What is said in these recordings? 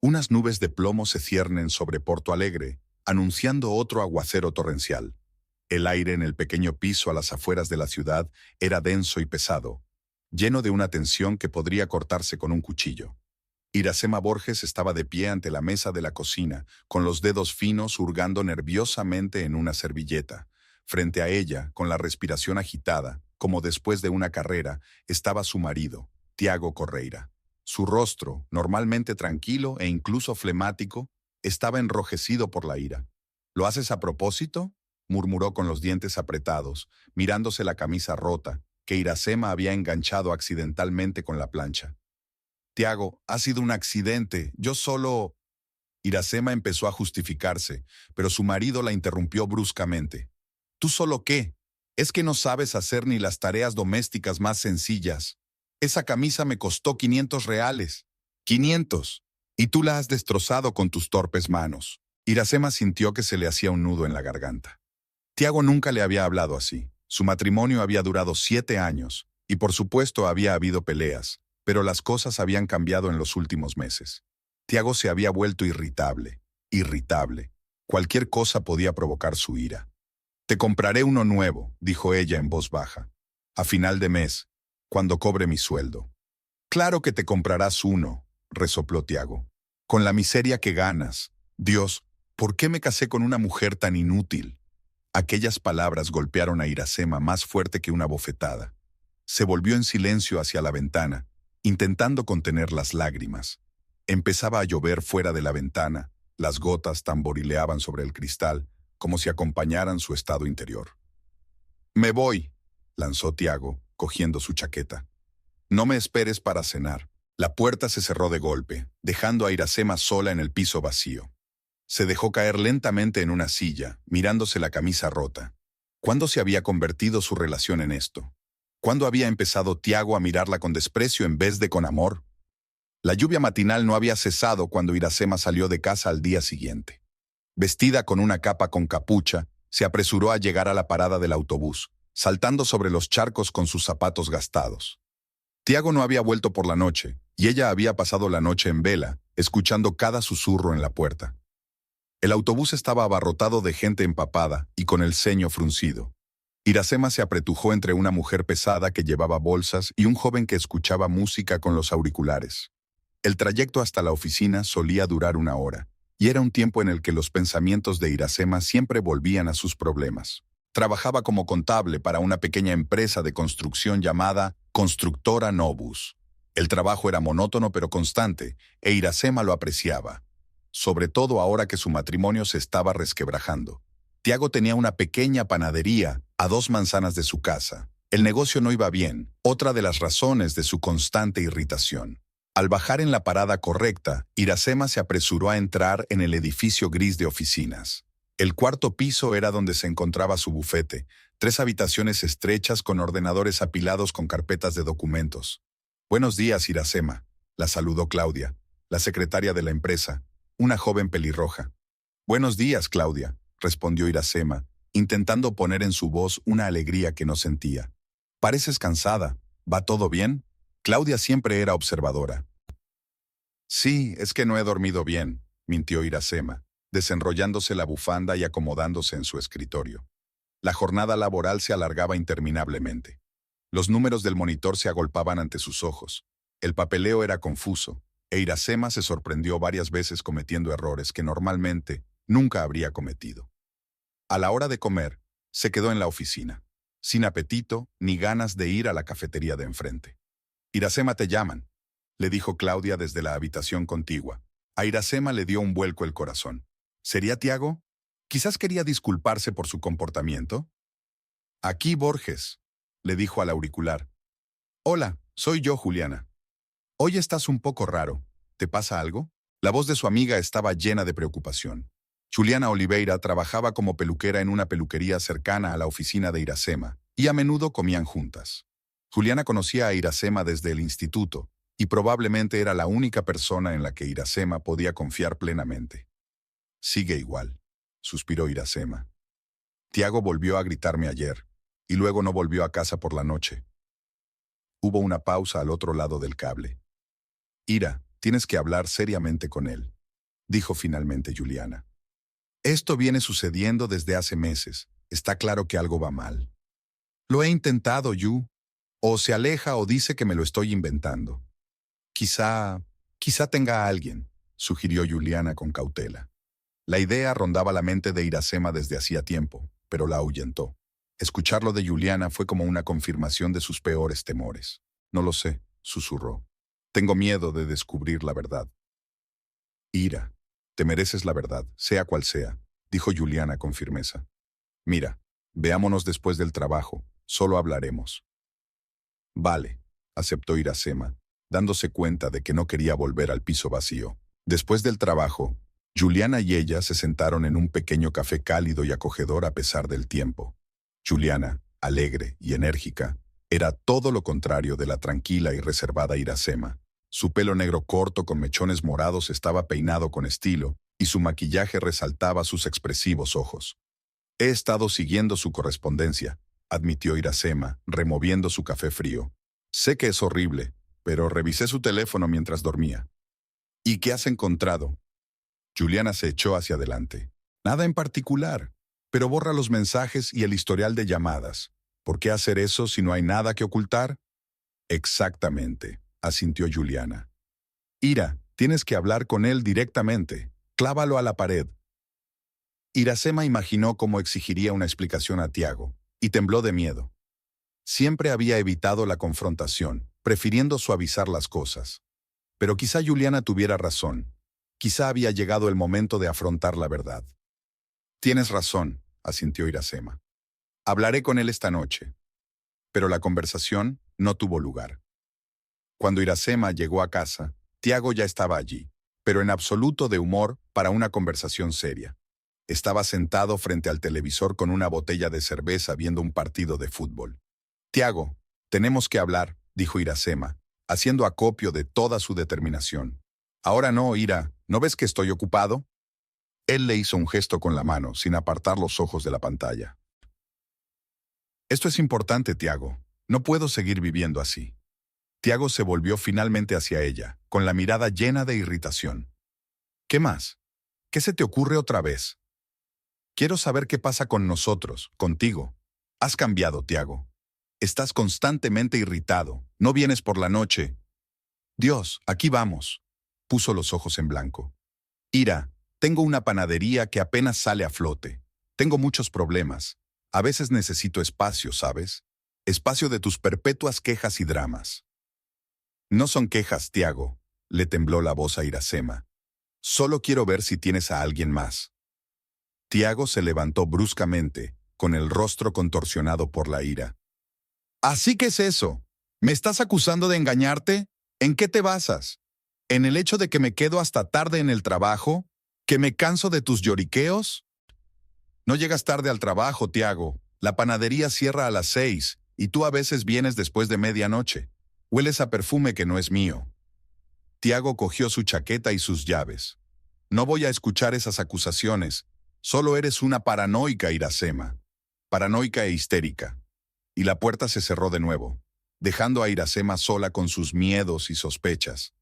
Unas nubes de plomo se ciernen sobre Porto Alegre, anunciando otro aguacero torrencial. El aire en el pequeño piso a las afueras de la ciudad era denso y pesado, lleno de una tensión que podría cortarse con un cuchillo. Iracema Borges estaba de pie ante la mesa de la cocina, con los dedos finos hurgando nerviosamente en una servilleta. Frente a ella, con la respiración agitada, como después de una carrera, estaba su marido, Tiago Correira. Su rostro, normalmente tranquilo e incluso flemático, estaba enrojecido por la ira. ¿Lo haces a propósito?, murmuró con los dientes apretados, mirándose la camisa rota, que Iracema había enganchado accidentalmente con la plancha. Tiago, ha sido un accidente, yo solo... Iracema empezó a justificarse, pero su marido la interrumpió bruscamente. ¿Tú solo qué? Es que no sabes hacer ni las tareas domésticas más sencillas. Esa camisa me costó 500 reales. 500. Y tú la has destrozado con tus torpes manos. Iracema sintió que se le hacía un nudo en la garganta. Tiago nunca le había hablado así. Su matrimonio había durado 7 años, y por supuesto había habido peleas, pero las cosas habían cambiado en los últimos meses. Tiago se había vuelto irritable, irritable. Cualquier cosa podía provocar su ira. Te compraré uno nuevo, dijo ella en voz baja. A final de mes, cuando cobre mi sueldo. Claro que te comprarás uno, resopló Tiago. Con la miseria que ganas. Dios, ¿por qué me casé con una mujer tan inútil? Aquellas palabras golpearon a Iracema más fuerte que una bofetada. Se volvió en silencio hacia la ventana, intentando contener las lágrimas. Empezaba a llover fuera de la ventana, las gotas tamborileaban sobre el cristal, como si acompañaran su estado interior. «Me voy», lanzó Tiago, cogiendo su chaqueta. «No me esperes para cenar». La puerta se cerró de golpe, dejando a Iracema sola en el piso vacío. Se dejó caer lentamente en una silla, mirándose la camisa rota. ¿Cuándo se había convertido su relación en esto? ¿Cuándo había empezado Tiago a mirarla con desprecio en vez de con amor? La lluvia matinal no había cesado cuando Iracema salió de casa al día siguiente. Vestida con una capa con capucha, se apresuró a llegar a la parada del autobús, saltando sobre los charcos con sus zapatos gastados. Tiago no había vuelto por la noche, y ella había pasado la noche en vela, escuchando cada susurro en la puerta. El autobús estaba abarrotado de gente empapada y con el ceño fruncido. Iracema se apretujó entre una mujer pesada que llevaba bolsas y un joven que escuchaba música con los auriculares. El trayecto hasta la oficina solía durar 1 hora, y era un tiempo en el que los pensamientos de Iracema siempre volvían a sus problemas. Trabajaba como contable para una pequeña empresa de construcción llamada Constructora Novus. El trabajo era monótono pero constante, e Iracema lo apreciaba, sobre todo ahora que su matrimonio se estaba resquebrajando. Tiago tenía una pequeña panadería a 2 manzanas de su casa. El negocio no iba bien, otra de las razones de su constante irritación. Al bajar en la parada correcta, Iracema se apresuró a entrar en el edificio gris de oficinas. El 4.º piso era donde se encontraba su bufete, 3 habitaciones estrechas con ordenadores apilados con carpetas de documentos. «Buenos días, Iracema», la saludó Claudia, la secretaria de la empresa, una joven pelirroja. «Buenos días, Claudia», respondió Iracema, intentando poner en su voz una alegría que no sentía. «Pareces cansada. ¿Va todo bien?» Claudia siempre era observadora. «Sí, es que no he dormido bien», mintió Iracema, desenrollándose la bufanda y acomodándose en su escritorio. La jornada laboral se alargaba interminablemente. Los números del monitor se agolpaban ante sus ojos. El papeleo era confuso, e Iracema se sorprendió varias veces cometiendo errores que normalmente nunca habría cometido. A la hora de comer, se quedó en la oficina, sin apetito ni ganas de ir a la cafetería de enfrente. «Iracema, te llaman», le dijo Claudia desde la habitación contigua. A Iracema le dio un vuelco el corazón. ¿Sería Tiago? Quizás quería disculparse por su comportamiento. «Aquí Borges», le dijo al auricular. «Hola, soy yo, Juliana. Hoy estás un poco raro. ¿Te pasa algo?» La voz de su amiga estaba llena de preocupación. Juliana Oliveira trabajaba como peluquera en una peluquería cercana a la oficina de Iracema, y a menudo comían juntas. Juliana conocía a Iracema desde el instituto, y probablemente era la única persona en la que Iracema podía confiar plenamente. «Sigue igual», suspiró Iracema. «Tiago volvió a gritarme ayer, y luego no volvió a casa por la noche». Hubo una pausa al otro lado del cable. «Ira, tienes que hablar seriamente con él, dijo finalmente Juliana. Esto viene sucediendo desde hace meses. Está claro que algo va mal. Lo he intentado, Yu. O se aleja o dice que me lo estoy inventando. Quizá tenga a alguien, sugirió Juliana con cautela. La idea rondaba la mente de Iracema desde hacía tiempo, pero la ahuyentó. Escucharlo de Juliana fue como una confirmación de sus peores temores. No lo sé, susurró. Tengo miedo de descubrir la verdad. Ira, te mereces la verdad, sea cual sea, dijo Juliana con firmeza. Mira, veámonos después del trabajo, solo hablaremos. Vale, aceptó Iracema, dándose cuenta de que no quería volver al piso vacío. Después del trabajo, Juliana y ella se sentaron en un pequeño café cálido y acogedor a pesar del tiempo. Juliana, alegre y enérgica, era todo lo contrario de la tranquila y reservada Iracema. Su pelo negro corto con mechones morados estaba peinado con estilo y su maquillaje resaltaba sus expresivos ojos. He estado siguiendo su correspondencia, admitió Iracema, removiendo su café frío. Sé que es horrible, pero revisé su teléfono mientras dormía. ¿Y qué has encontrado? Juliana se echó hacia adelante. Nada en particular, pero borra los mensajes y el historial de llamadas. ¿Por qué hacer eso si no hay nada que ocultar? Exactamente, asintió Juliana. Ira, tienes que hablar con él directamente. Clávalo a la pared. Iracema imaginó cómo exigiría una explicación a Tiago, y tembló de miedo. Siempre había evitado la confrontación, prefiriendo suavizar las cosas. Pero quizá Juliana tuviera razón. Quizá había llegado el momento de afrontar la verdad. Tienes razón, asintió Iracema. Hablaré con él esta noche. Pero la conversación no tuvo lugar. Cuando Iracema llegó a casa, Tiago ya estaba allí, pero en absoluto de humor para una conversación seria. Estaba sentado frente al televisor con una botella de cerveza viendo un partido de fútbol. Tiago, tenemos que hablar, dijo Iracema, haciendo acopio de toda su determinación. Ahora no, Ira, ¿no ves que estoy ocupado? Él le hizo un gesto con la mano, sin apartar los ojos de la pantalla. Esto es importante, Tiago. No puedo seguir viviendo así. Tiago se volvió finalmente hacia ella, con la mirada llena de irritación. ¿Qué más? ¿Qué se te ocurre otra vez? Quiero saber qué pasa con nosotros, contigo. Has cambiado, Tiago. Estás constantemente irritado. No vienes por la noche. Dios, aquí vamos. Puso los ojos en blanco. Ira, tengo una panadería que apenas sale a flote. Tengo muchos problemas. A veces necesito espacio, ¿sabes? Espacio de tus perpetuas quejas y dramas. No son quejas, Tiago, le tembló la voz a Iracema. Solo quiero ver si tienes a alguien más. Tiago se levantó bruscamente, con el rostro contorsionado por la ira. ¿Así que es eso? ¿Me estás acusando de engañarte? ¿En qué te basas? ¿En el hecho de que me quedo hasta tarde en el trabajo? ¿Que me canso de tus lloriqueos? No llegas tarde al trabajo, Tiago. La panadería cierra a las 6 y tú a veces vienes después de medianoche. Hueles a perfume que no es mío. Tiago cogió su chaqueta y sus llaves. No voy a escuchar esas acusaciones. Solo eres una paranoica, Iracema. Paranoica e histérica. Y la puerta se cerró de nuevo, dejando a Iracema sola con sus miedos y sospechas.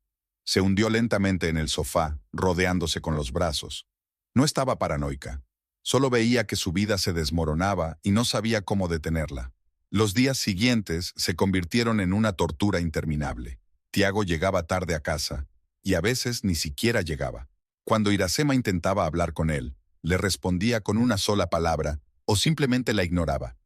Se hundió lentamente en el sofá, rodeándose con los brazos. No estaba paranoica. Solo veía que su vida se desmoronaba y no sabía cómo detenerla. Los días siguientes se convirtieron en una tortura interminable. Tiago llegaba tarde a casa, y a veces ni siquiera llegaba. Cuando Iracema intentaba hablar con él, le respondía con una sola palabra, o simplemente la ignoraba.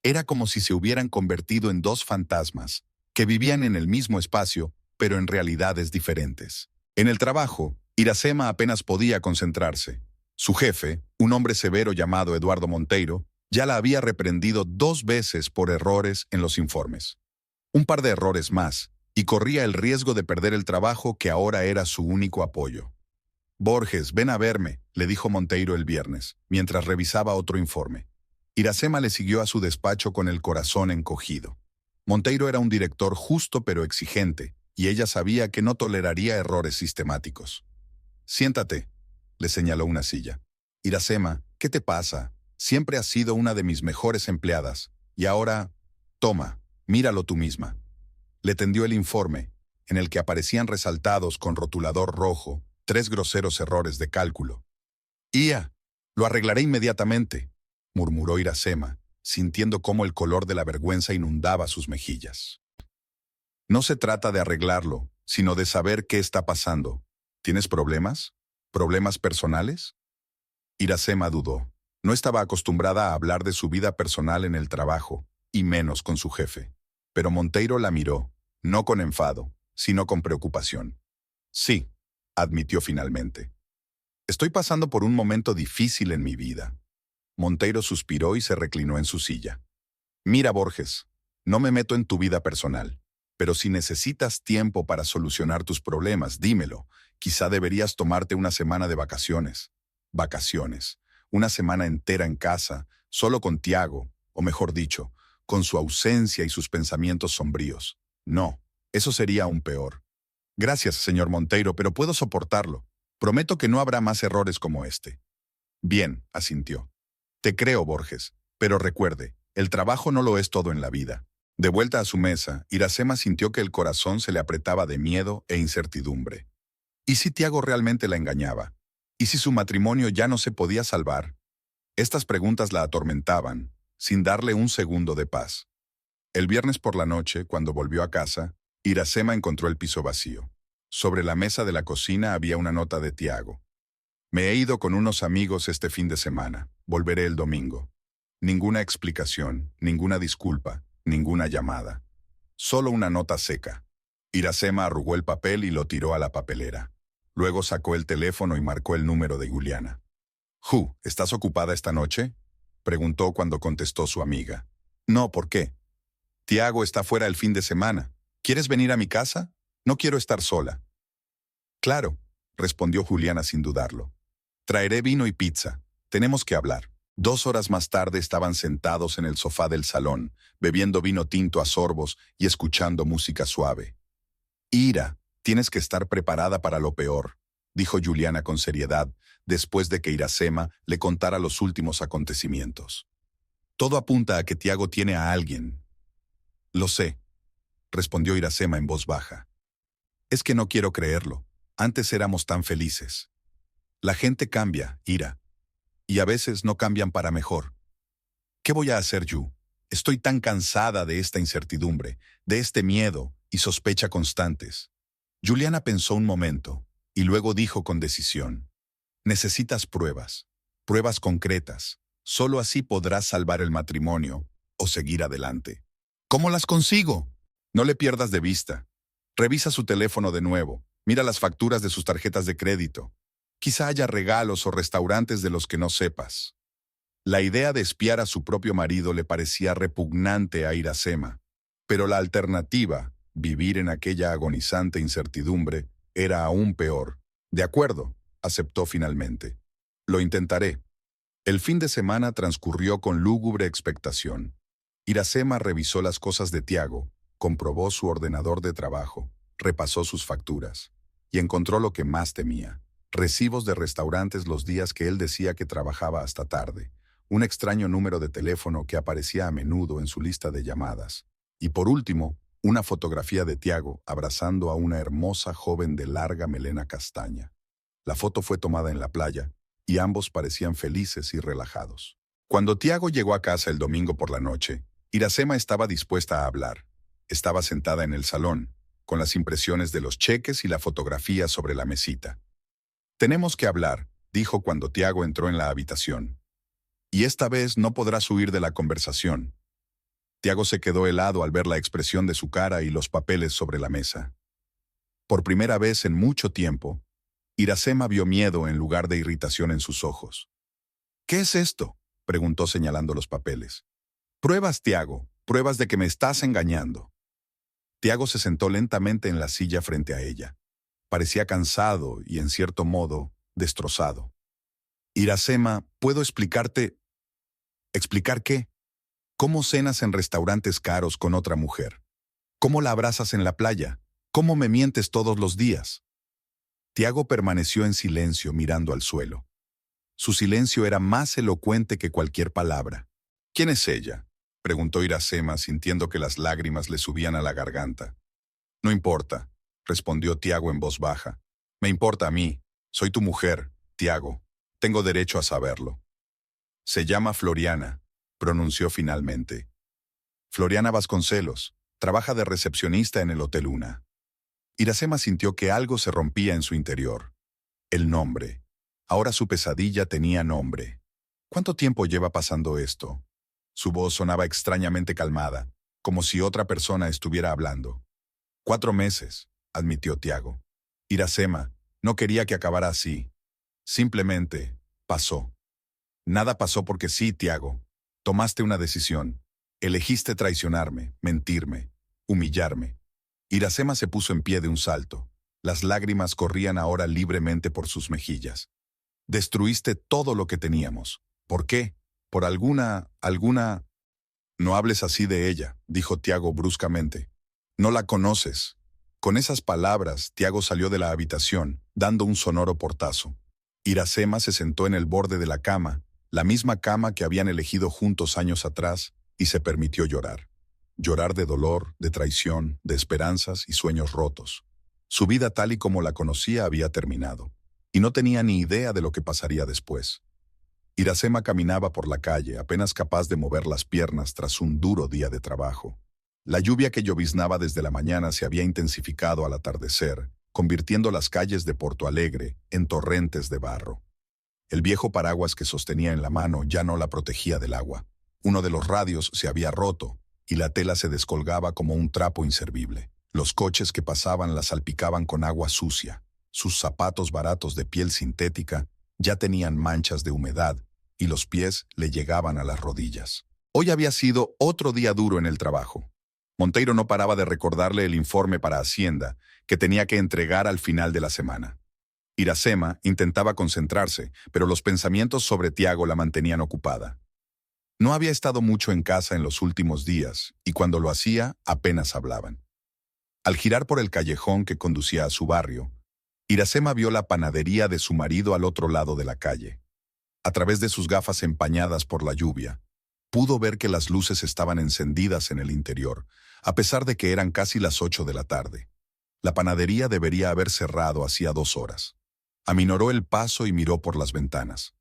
Era como si se hubieran convertido en dos fantasmas, que vivían en el mismo espacio, pero en realidades diferentes. En el trabajo, Iracema apenas podía concentrarse. Su jefe, un hombre severo llamado Eduardo Monteiro, ya la había reprendido 2 veces por errores en los informes. Un par de errores más, y corría el riesgo de perder el trabajo que ahora era su único apoyo. Borges, ven a verme, le dijo Monteiro el viernes, mientras revisaba otro informe. Iracema le siguió a su despacho con el corazón encogido. Monteiro era un director justo pero exigente, y ella sabía que no toleraría errores sistemáticos. Siéntate, le señaló una silla. Iracema, ¿qué te pasa? Siempre has sido una de mis mejores empleadas, y ahora, toma, míralo tú misma. Le tendió el informe, en el que aparecían resaltados con rotulador rojo 3 groseros errores de cálculo. «Ia, lo arreglaré inmediatamente», murmuró Iracema, sintiendo cómo el color de la vergüenza inundaba sus mejillas. «No se trata de arreglarlo, sino de saber qué está pasando. ¿Tienes problemas? ¿Problemas personales?» Iracema dudó. No estaba acostumbrada a hablar de su vida personal en el trabajo, y menos con su jefe. Pero Monteiro la miró, no con enfado, sino con preocupación. «Sí», admitió finalmente. «Estoy pasando por un momento difícil en mi vida». Monteiro suspiró y se reclinó en su silla. «Mira, Borges, no me meto en tu vida personal, pero si necesitas tiempo para solucionar tus problemas, dímelo. Quizá deberías tomarte una semana de vacaciones». Vacaciones. Una semana entera en casa, solo con Tiago, o mejor dicho, con su ausencia y sus pensamientos sombríos. No, eso sería aún peor. «Gracias, señor Monteiro, pero puedo soportarlo. Prometo que no habrá más errores como este». «Bien», asintió. «Te creo, Borges, pero recuerde, el trabajo no lo es todo en la vida». De vuelta a su mesa, Iracema sintió que el corazón se le apretaba de miedo e incertidumbre. ¿Y si Tiago realmente la engañaba? ¿Y si su matrimonio ya no se podía salvar? Estas preguntas la atormentaban, sin darle un segundo de paz. El viernes por la noche, cuando volvió a casa, Iracema encontró el piso vacío. Sobre la mesa de la cocina había una nota de Tiago. «Me he ido con unos amigos este fin de semana. Volveré el domingo». Ninguna explicación, ninguna disculpa, ninguna llamada. Solo una nota seca. Iracema arrugó el papel y lo tiró a la papelera. Luego sacó el teléfono y marcó el número de Juliana. «¿Estás ocupada esta noche?», preguntó cuando contestó su amiga. «No, ¿por qué?». «Tiago está fuera el fin de semana. ¿Quieres venir a mi casa? No quiero estar sola». «Claro», respondió Juliana sin dudarlo. «Traeré vino y pizza. Tenemos que hablar». 2 horas más tarde estaban sentados en el sofá del salón, bebiendo vino tinto a sorbos y escuchando música suave. «Ira, tienes que estar preparada para lo peor», dijo Juliana con seriedad, después de que Iracema le contara los últimos acontecimientos. «Todo apunta a que Tiago tiene a alguien». «Lo sé», respondió Iracema en voz baja. «Es que no quiero creerlo. Antes éramos tan felices». «La gente cambia, Ira. Y a veces no cambian para mejor. ¿Qué voy a hacer yo? Estoy tan cansada de esta incertidumbre, de este miedo y sospecha constantes». Juliana pensó un momento, y luego dijo con decisión: «Necesitas pruebas, pruebas concretas. Solo así podrás salvar el matrimonio o seguir adelante». «¿Cómo las consigo?». «No le pierdas de vista. Revisa su teléfono de nuevo, mira las facturas de sus tarjetas de crédito. Quizá haya regalos o restaurantes de los que no sepas». La idea de espiar a su propio marido le parecía repugnante a Iracema, pero la alternativa, vivir en aquella agonizante incertidumbre, era aún peor. «De acuerdo», aceptó finalmente. «Lo intentaré». El fin de semana transcurrió con lúgubre expectación. Iracema revisó las cosas de Tiago, comprobó su ordenador de trabajo, repasó sus facturas, y encontró lo que más temía: recibos de restaurantes los días que él decía que trabajaba hasta tarde, un extraño número de teléfono que aparecía a menudo en su lista de llamadas, y por último, una fotografía de Tiago abrazando a una hermosa joven de larga melena castaña. La foto fue tomada en la playa, y ambos parecían felices y relajados. Cuando Tiago llegó a casa el domingo por la noche, Iracema estaba dispuesta a hablar. Estaba sentada en el salón, con las impresiones de los cheques y la fotografía sobre la mesita. «Tenemos que hablar», dijo cuando Tiago entró en la habitación. «Y esta vez no podrás huir de la conversación». Tiago se quedó helado al ver la expresión de su cara y los papeles sobre la mesa. Por primera vez en mucho tiempo, Iracema vio miedo en lugar de irritación en sus ojos. «¿Qué es esto?», preguntó señalando los papeles. «Pruebas, Tiago, pruebas de que me estás engañando». Tiago se sentó lentamente en la silla frente a ella. Parecía cansado y, en cierto modo, destrozado. «Iracema, ¿puedo explicarte?» «¿Explicar qué?». «¿Cómo cenas en restaurantes caros con otra mujer? ¿Cómo la abrazas en la playa? ¿Cómo me mientes todos los días?». Tiago permaneció en silencio mirando al suelo. Su silencio era más elocuente que cualquier palabra. «¿Quién es ella?», preguntó Iracema, sintiendo que las lágrimas le subían a la garganta. «No importa. respondió Tiago en voz baja. Me importa a mí. Soy tu mujer, Tiago. Tengo derecho a saberlo. Se llama Floriana, pronunció finalmente. Floriana Vasconcelos. Trabaja de recepcionista en el Hotel Una. Iracema sintió que algo se rompía en su interior. El nombre. Ahora su pesadilla tenía nombre. ¿Cuánto tiempo lleva pasando esto? Su voz sonaba extrañamente calmada, como si otra persona estuviera hablando. 4 meses, admitió Tiago. Iracema, no quería que acabara así. Simplemente, pasó. Nada pasó porque sí, Tiago. Tomaste una decisión. Elegiste traicionarme, mentirme, humillarme. Iracema se puso en pie de un salto. Las lágrimas corrían ahora libremente por sus mejillas. Destruiste todo lo que teníamos. ¿Por qué? ¿Por alguna... No hables así de ella, dijo Tiago bruscamente. No la conoces. Con esas palabras, Tiago salió de la habitación, dando un sonoro portazo. Iracema se sentó en el borde de la cama, la misma cama que habían elegido juntos años atrás, y se permitió llorar. Llorar de dolor, de traición, de esperanzas y sueños rotos. Su vida tal y como la conocía había terminado, y no tenía ni idea de lo que pasaría después. Iracema caminaba por la calle, apenas capaz de mover las piernas tras un duro día de trabajo. La lluvia que lloviznaba desde la mañana se había intensificado al atardecer, convirtiendo las calles de Porto Alegre en torrentes de barro. El viejo paraguas que sostenía en la mano ya no la protegía del agua. Uno de los radios se había roto, y la tela se descolgaba como un trapo inservible. Los coches que pasaban la salpicaban con agua sucia. Sus zapatos baratos de piel sintética ya tenían manchas de humedad, y los pies le llegaban a las rodillas. Hoy había sido otro día duro en el trabajo. Monteiro no paraba de recordarle el informe para Hacienda, que tenía que entregar al final de la semana. Iracema intentaba concentrarse, pero los pensamientos sobre Tiago la mantenían ocupada. No había estado mucho en casa en los últimos días, y cuando lo hacía, apenas hablaban. Al girar por el callejón que conducía a su barrio, Iracema vio la panadería de su marido al otro lado de la calle. A través de sus gafas empañadas por la lluvia, pudo ver que las luces estaban encendidas en el interior, a pesar de que eran casi las 8 de la tarde. La panadería debería haber cerrado hacía 2 horas. Aminoró el paso y miró por las ventanas.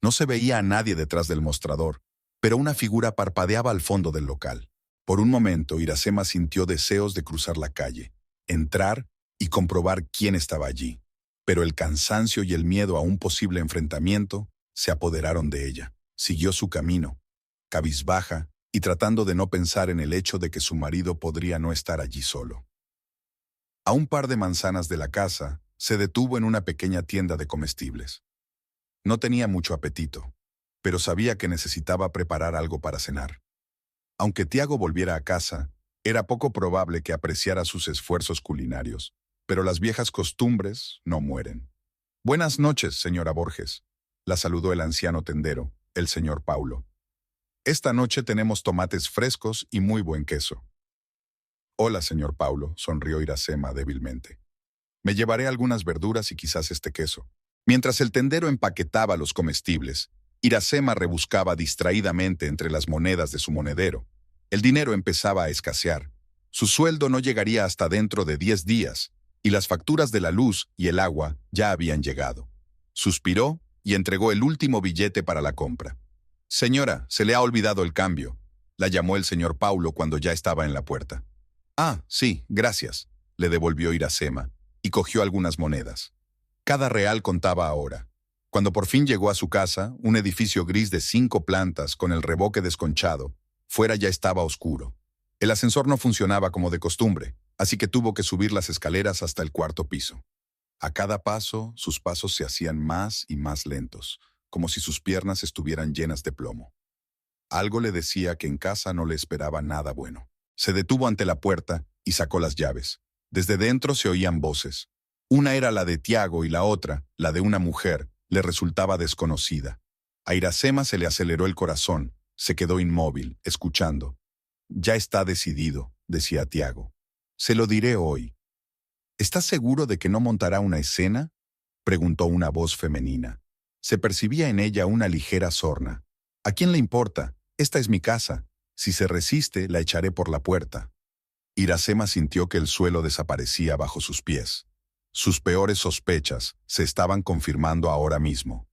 No se veía a nadie detrás del mostrador, pero una figura parpadeaba al fondo del local. Por un momento, Iracema sintió deseos de cruzar la calle, entrar y comprobar quién estaba allí. Pero el cansancio y el miedo a un posible enfrentamiento se apoderaron de ella. Siguió su camino, cabizbaja y tratando de no pensar en el hecho de que su marido podría no estar allí solo. A un par de manzanas de la casa, se detuvo en una pequeña tienda de comestibles. No tenía mucho apetito, pero sabía que necesitaba preparar algo para cenar. Aunque Tiago volviera a casa, era poco probable que apreciara sus esfuerzos culinarios, pero las viejas costumbres no mueren. «Buenas noches, señora Borges», la saludó el anciano tendero, el señor Paulo. «Esta noche tenemos tomates frescos y muy buen queso». «Hola, señor Paulo», sonrió Iracema débilmente. «Me llevaré algunas verduras y quizás este queso». Mientras el tendero empaquetaba los comestibles, Iracema rebuscaba distraídamente entre las monedas de su monedero. El dinero empezaba a escasear. Su sueldo no llegaría hasta dentro de 10 días, y las facturas de la luz y el agua ya habían llegado. Suspiró y entregó el último billete para la compra. «Señora, se le ha olvidado el cambio», la llamó el señor Paulo cuando ya estaba en la puerta. «Ah, sí, gracias», le devolvió Iracema, y cogió algunas monedas. Cada real contaba ahora. Cuando por fin llegó a su casa, un edificio gris de 5 plantas con el revoque desconchado, fuera ya estaba oscuro. El ascensor no funcionaba como de costumbre, así que tuvo que subir las escaleras hasta el 4.º piso. A cada paso, sus pasos se hacían más y más lentos, como si sus piernas estuvieran llenas de plomo. Algo le decía que en casa no le esperaba nada bueno. Se detuvo ante la puerta y sacó las llaves. Desde dentro se oían voces. Una era la de Tiago y la otra, la de una mujer, le resultaba desconocida. A Iracema se le aceleró el corazón, se quedó inmóvil, escuchando. «Ya está decidido», decía Tiago. «Se lo diré hoy». «¿Estás seguro de que no montará una escena?», preguntó una voz femenina. Se percibía en ella una ligera sorna. «¿A quién le importa? Esta es mi casa. Si se resiste, la echaré por la puerta». Iracema sintió que el suelo desaparecía bajo sus pies. Sus peores sospechas se estaban confirmando ahora mismo.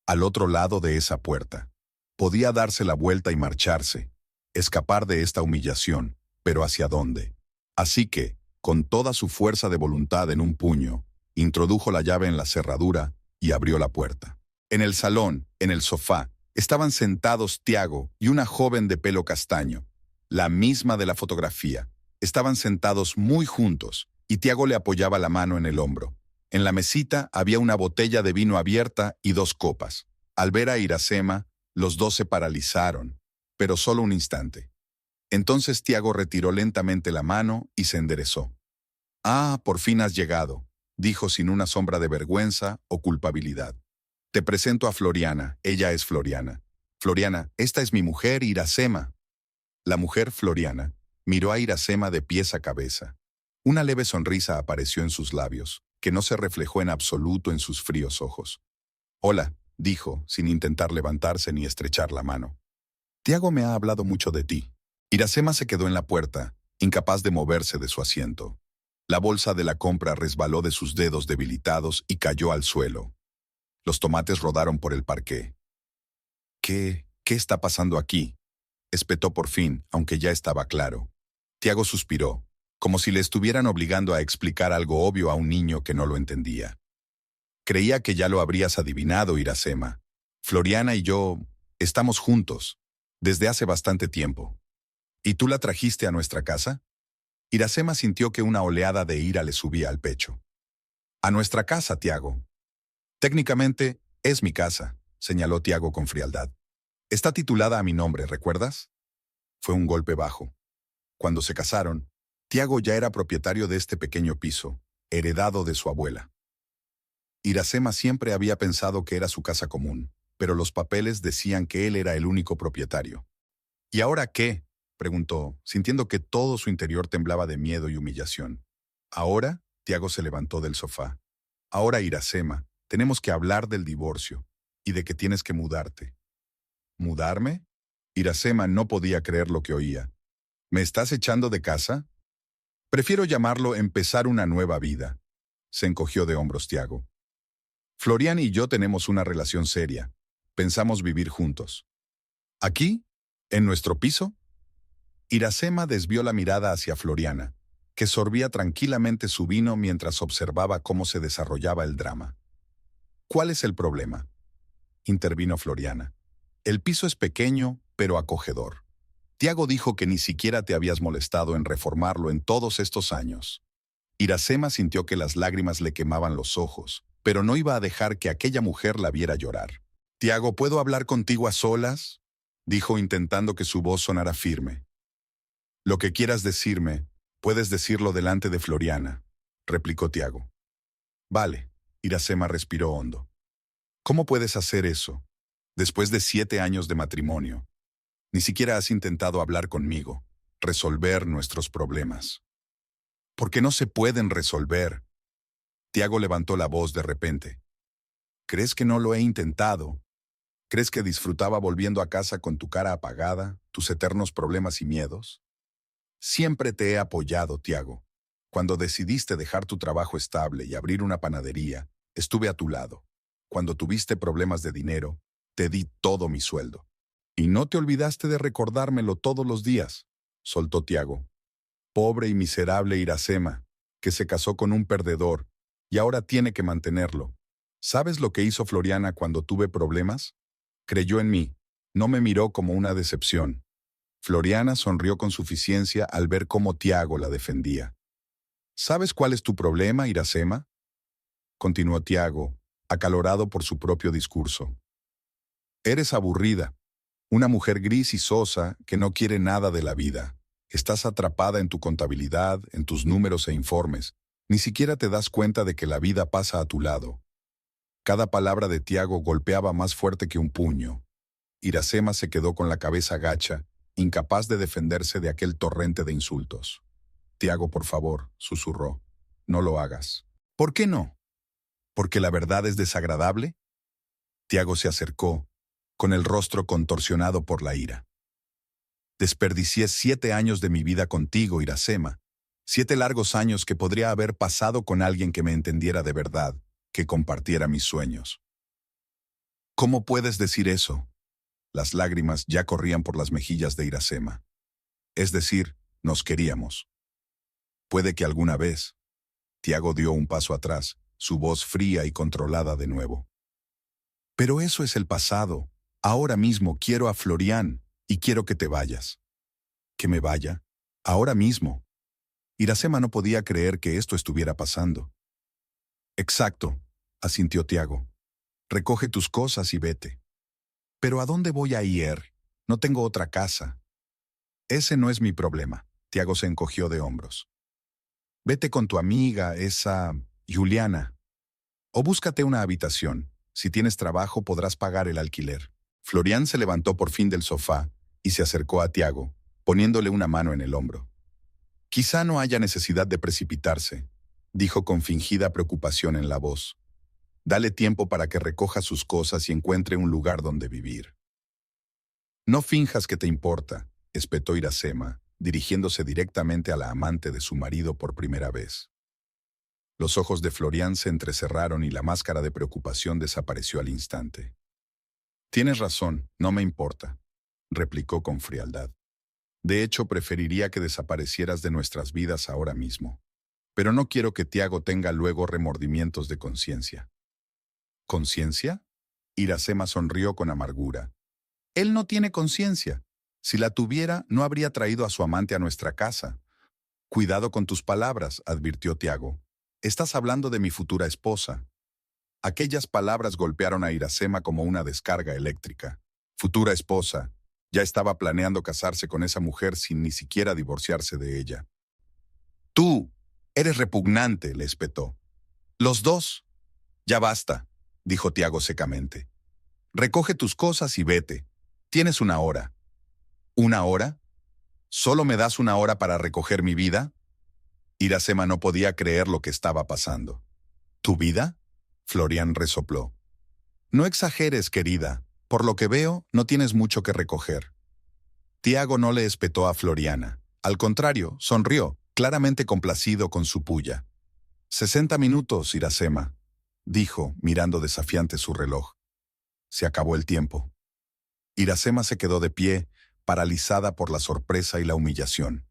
Al otro lado de esa puerta. Podía darse la vuelta y marcharse, escapar de esta humillación, pero ¿hacia dónde? Así que, con toda su fuerza de voluntad en un puño, introdujo la llave en la cerradura y abrió la puerta. En el salón, en el sofá, estaban sentados Tiago y una joven de pelo castaño, la misma de la fotografía. Estaban sentados muy juntos, y Tiago le apoyaba la mano en el hombro. En la mesita había una botella de vino abierta y 2 copas. Al ver a Iracema, los dos se paralizaron, pero solo un instante. Entonces Tiago retiró lentamente la mano y se enderezó. «Ah, por fin has llegado», dijo sin una sombra de vergüenza o culpabilidad. «Te presento a Floriana, ella es Floriana. Floriana, esta es mi mujer, Iracema». La mujer, Floriana, miró a Iracema de pies a cabeza. Una leve sonrisa apareció en sus labios, que no se reflejó en absoluto en sus fríos ojos. «Hola», dijo, sin intentar levantarse ni estrechar la mano. «Tiago me ha hablado mucho de ti». Iracema se quedó en la puerta, incapaz de moverse de su asiento. La bolsa de la compra resbaló de sus dedos debilitados y cayó al suelo. Los tomates rodaron por el parqué. ¿Qué está pasando aquí?», espetó por fin, aunque ya estaba claro. Tiago suspiró, como si le estuvieran obligando a explicar algo obvio a un niño que no lo entendía. «Creía que ya lo habrías adivinado, Iracema. Floriana y yo estamos juntos, desde hace bastante tiempo. ¿Y tú la trajiste a nuestra casa?». Iracema sintió que una oleada de ira le subía al pecho. «A nuestra casa, Tiago». «Técnicamente, es mi casa», señaló Tiago con frialdad. «Está titulada a mi nombre, ¿recuerdas?». Fue un golpe bajo. Cuando se casaron, Tiago ya era propietario de este pequeño piso, heredado de su abuela. Iracema siempre había pensado que era su casa común, pero los papeles decían que él era el único propietario. «¿Y ahora qué?», preguntó, sintiendo que todo su interior temblaba de miedo y humillación. «Ahora», Tiago se levantó del sofá. «Ahora, Iracema, tenemos que hablar del divorcio y de que tienes que mudarte». «¿Mudarme?». Iracema no podía creer lo que oía. «¿Me estás echando de casa?». «Prefiero llamarlo empezar una nueva vida», se encogió de hombros Tiago. «Florian y yo tenemos una relación seria. Pensamos vivir juntos». «¿Aquí? ¿En nuestro piso?». Iracema desvió la mirada hacia Floriana, que sorbía tranquilamente su vino mientras observaba cómo se desarrollaba el drama. «¿Cuál es el problema?», intervino Floriana. «El piso es pequeño, pero acogedor. Tiago dijo que ni siquiera te habías molestado en reformarlo en todos estos años». Iracema sintió que las lágrimas le quemaban los ojos, pero no iba a dejar que aquella mujer la viera llorar. «Tiago, ¿puedo hablar contigo a solas?», dijo intentando que su voz sonara firme. «Lo que quieras decirme, puedes decirlo delante de Floriana», replicó Tiago. «Vale», Iracema respiró hondo. «¿Cómo puedes hacer eso? Después de 7 años de matrimonio. Ni siquiera has intentado hablar conmigo, resolver nuestros problemas». «¿Por qué no se pueden resolver?». Tiago levantó la voz de repente. «¿Crees que no lo he intentado? ¿Crees que disfrutaba volviendo a casa con tu cara apagada, tus eternos problemas y miedos? Siempre te he apoyado, Tiago. Cuando decidiste dejar tu trabajo estable y abrir una panadería, estuve a tu lado. Cuando tuviste problemas de dinero, te di todo mi sueldo. Y no te olvidaste de recordármelo todos los días», soltó Tiago. «Pobre y miserable Iracema, que se casó con un perdedor y ahora tiene que mantenerlo. ¿Sabes lo que hizo Floriana cuando tuve problemas? Creyó en mí, no me miró como una decepción». Floriana sonrió con suficiencia al ver cómo Tiago la defendía. «¿Sabes cuál es tu problema, Iracema?», continuó Tiago, acalorado por su propio discurso. «Eres aburrida, una mujer gris y sosa que no quiere nada de la vida. Estás atrapada en tu contabilidad, en tus números e informes. Ni siquiera te das cuenta de que la vida pasa a tu lado». Cada palabra de Tiago golpeaba más fuerte que un puño. Iracema se quedó con la cabeza gacha, incapaz de defenderse de aquel torrente de insultos. «Tiago, por favor», susurró, «no lo hagas». «¿Por qué no? ¿Porque la verdad es desagradable?». Tiago se acercó, con el rostro contorsionado por la ira. «Desperdicié 7 años de mi vida contigo, Iracema, 7 largos años que podría haber pasado con alguien que me entendiera de verdad, que compartiera mis sueños. ¿Cómo puedes decir eso? Las lágrimas ya corrían por las mejillas de Iracema. Es decir, nos queríamos. Puede que alguna vez. Tiago dio un paso atrás, su voz fría y controlada de nuevo. Pero eso es el pasado. Ahora mismo quiero a Florian y quiero que te vayas. ¿Que me vaya? Ahora mismo. Iracema no podía creer que esto estuviera pasando. Exacto, asintió Tiago. Recoge tus cosas y vete. ¿Pero a dónde voy a ir? No tengo otra casa. Ese no es mi problema. Tiago se encogió de hombros. Vete con tu amiga, esa Juliana. O búscate una habitación. Si tienes trabajo podrás pagar el alquiler. Florian se levantó por fin del sofá y se acercó a Tiago, poniéndole una mano en el hombro. Quizá no haya necesidad de precipitarse, dijo con fingida preocupación en la voz. Dale tiempo para que recoja sus cosas y encuentre un lugar donde vivir. No finjas que te importa, espetó Iracema, dirigiéndose directamente a la amante de su marido por primera vez. Los ojos de Florian se entrecerraron y la máscara de preocupación desapareció al instante. Tienes razón, no me importa, replicó con frialdad. De hecho, preferiría que desaparecieras de nuestras vidas ahora mismo. Pero no quiero que Tiago tenga luego remordimientos de conciencia. ¿Conciencia? Iracema sonrió con amargura. Él no tiene conciencia. Si la tuviera, no habría traído a su amante a nuestra casa. Cuidado con tus palabras, advirtió Tiago. Estás hablando de mi futura esposa. Aquellas palabras golpearon a Iracema como una descarga eléctrica. Futura esposa. Ya estaba planeando casarse con esa mujer sin ni siquiera divorciarse de ella. Tú eres repugnante, le espetó. Los dos. Ya basta, dijo Tiago secamente. Recoge tus cosas y vete. Tienes una hora. ¿Una hora? ¿Solo me das una hora para recoger mi vida? Iracema no podía creer lo que estaba pasando. ¿Tu vida? Florian resopló. No exageres, querida. Por lo que veo, no tienes mucho que recoger. Tiago no le espetó a Floriana. Al contrario, sonrió, claramente complacido con su pulla. 60 minutos, Iracema, dijo, mirando desafiante su reloj. Se acabó el tiempo. Iracema se quedó de pie, paralizada por la sorpresa y la humillación.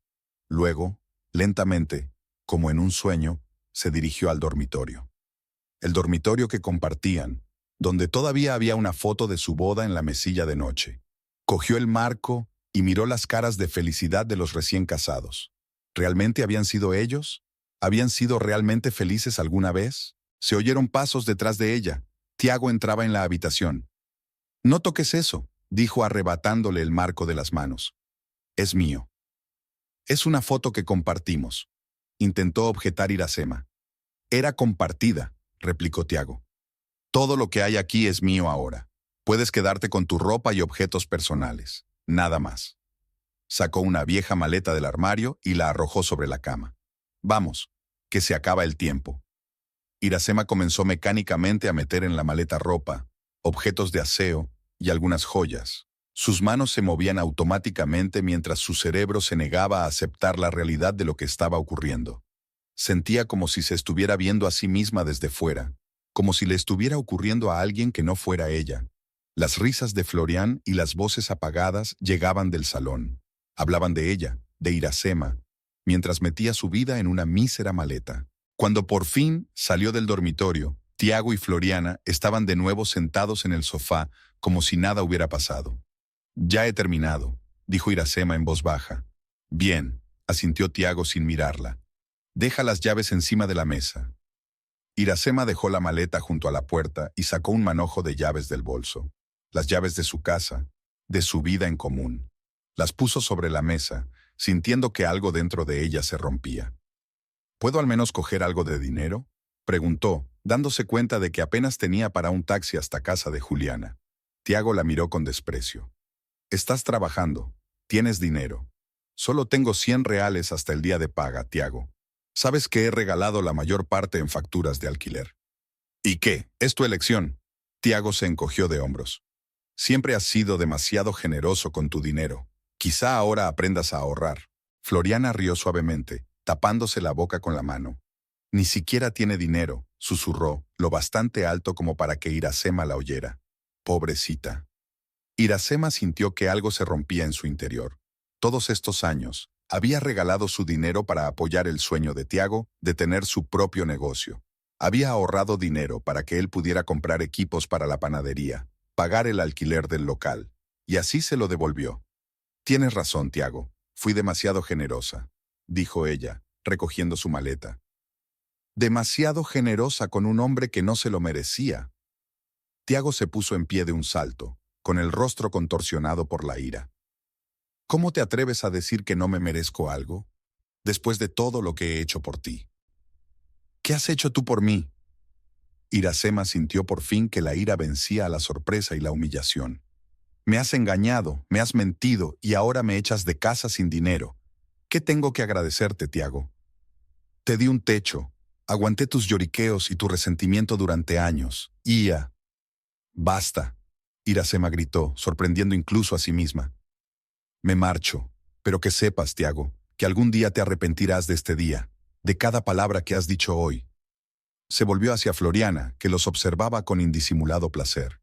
Luego, lentamente, como en un sueño, se dirigió al dormitorio. El dormitorio que compartían, donde todavía había una foto de su boda en la mesilla de noche. Cogió el marco y miró las caras de felicidad de los recién casados. ¿Realmente habían sido ellos? ¿Habían sido realmente felices alguna vez? Se oyeron pasos detrás de ella. Tiago entraba en la habitación. No toques eso, dijo arrebatándole el marco de las manos. Es mío. Es una foto que compartimos, intentó objetar Iracema. Era compartida, replicó Tiago. Todo lo que hay aquí es mío ahora. Puedes quedarte con tu ropa y objetos personales. Nada más. Sacó una vieja maleta del armario y la arrojó sobre la cama. Vamos, que se acaba el tiempo. Iracema comenzó mecánicamente a meter en la maleta ropa, objetos de aseo y algunas joyas. Sus manos se movían automáticamente mientras su cerebro se negaba a aceptar la realidad de lo que estaba ocurriendo. Sentía como si se estuviera viendo a sí misma desde fuera, como si le estuviera ocurriendo a alguien que no fuera ella. Las risas de Florian y las voces apagadas llegaban del salón. Hablaban de ella, de Iracema, mientras metía su vida en una mísera maleta. Cuando por fin salió del dormitorio, Tiago y Floriana estaban de nuevo sentados en el sofá, como si nada hubiera pasado. Ya he terminado, dijo Iracema en voz baja. Bien, asintió Tiago sin mirarla. Deja las llaves encima de la mesa. Iracema dejó la maleta junto a la puerta y sacó un manojo de llaves del bolso. Las llaves de su casa, de su vida en común. Las puso sobre la mesa, sintiendo que algo dentro de ella se rompía. ¿Puedo al menos coger algo de dinero?, preguntó, dándose cuenta de que apenas tenía para un taxi hasta casa de Juliana. Tiago la miró con desprecio. Estás trabajando. Tienes dinero. Solo tengo 100 reales hasta el día de paga, Tiago. Sabes que he regalado la mayor parte en facturas de alquiler. ¿Y qué? Es tu elección. Tiago se encogió de hombros. Siempre has sido demasiado generoso con tu dinero. Quizá ahora aprendas a ahorrar. Floriana rió suavemente, tapándose la boca con la mano. Ni siquiera tiene dinero, susurró, lo bastante alto como para que Iracema la oyera. Pobrecita. Iracema sintió que algo se rompía en su interior. Todos estos años, había regalado su dinero para apoyar el sueño de Tiago de tener su propio negocio. Había ahorrado dinero para que él pudiera comprar equipos para la panadería, pagar el alquiler del local. Y así se lo devolvió. Tienes razón, Tiago. Fui demasiado generosa, dijo ella, recogiendo su maleta. Demasiado generosa con un hombre que no se lo merecía. Tiago se puso en pie de un salto, con el rostro contorsionado por la ira. ¿Cómo te atreves a decir que no me merezco algo? Después de todo lo que he hecho por ti. ¿Qué has hecho tú por mí? Iracema sintió por fin que la ira vencía a la sorpresa y la humillación. Me has engañado, me has mentido y ahora me echas de casa sin dinero. ¿Qué tengo que agradecerte, Tiago? Te di un techo, aguanté tus lloriqueos y tu resentimiento durante años. ¡Ia! Basta, Iracema gritó, sorprendiendo incluso a sí misma. Me marcho, pero que sepas, Tiago, que algún día te arrepentirás de este día, de cada palabra que has dicho hoy. Se volvió hacia Floriana, que los observaba con indisimulado placer.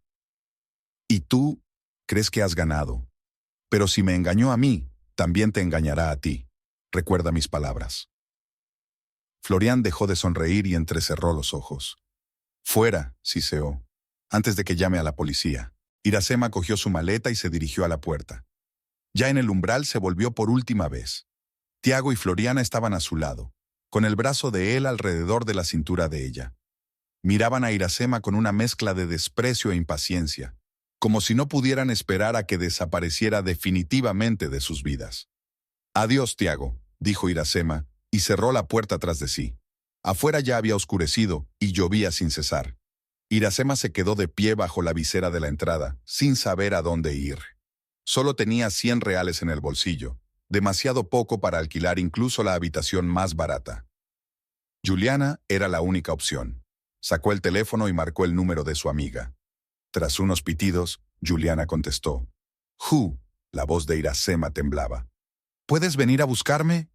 Y tú, crees que has ganado. Pero si me engañó a mí, también te engañará a ti. Recuerda mis palabras. Florian dejó de sonreír y entrecerró los ojos. Fuera, siseó, antes de que llame a la policía. Iracema cogió su maleta y se dirigió a la puerta. Ya en el umbral se volvió por última vez. Tiago y Floriana estaban a su lado, con el brazo de él alrededor de la cintura de ella. Miraban a Iracema con una mezcla de desprecio e impaciencia, como si no pudieran esperar a que desapareciera definitivamente de sus vidas. Adiós, Tiago, dijo Iracema, y cerró la puerta tras de sí. Afuera ya había oscurecido y llovía sin cesar. Iracema se quedó de pie bajo la visera de la entrada, sin saber a dónde ir. Solo tenía 100 reales en el bolsillo, demasiado poco para alquilar incluso la habitación más barata. Juliana era la única opción. Sacó el teléfono y marcó el número de su amiga. Tras unos pitidos, Juliana contestó. La voz de Iracema temblaba. ¿Puedes venir a buscarme?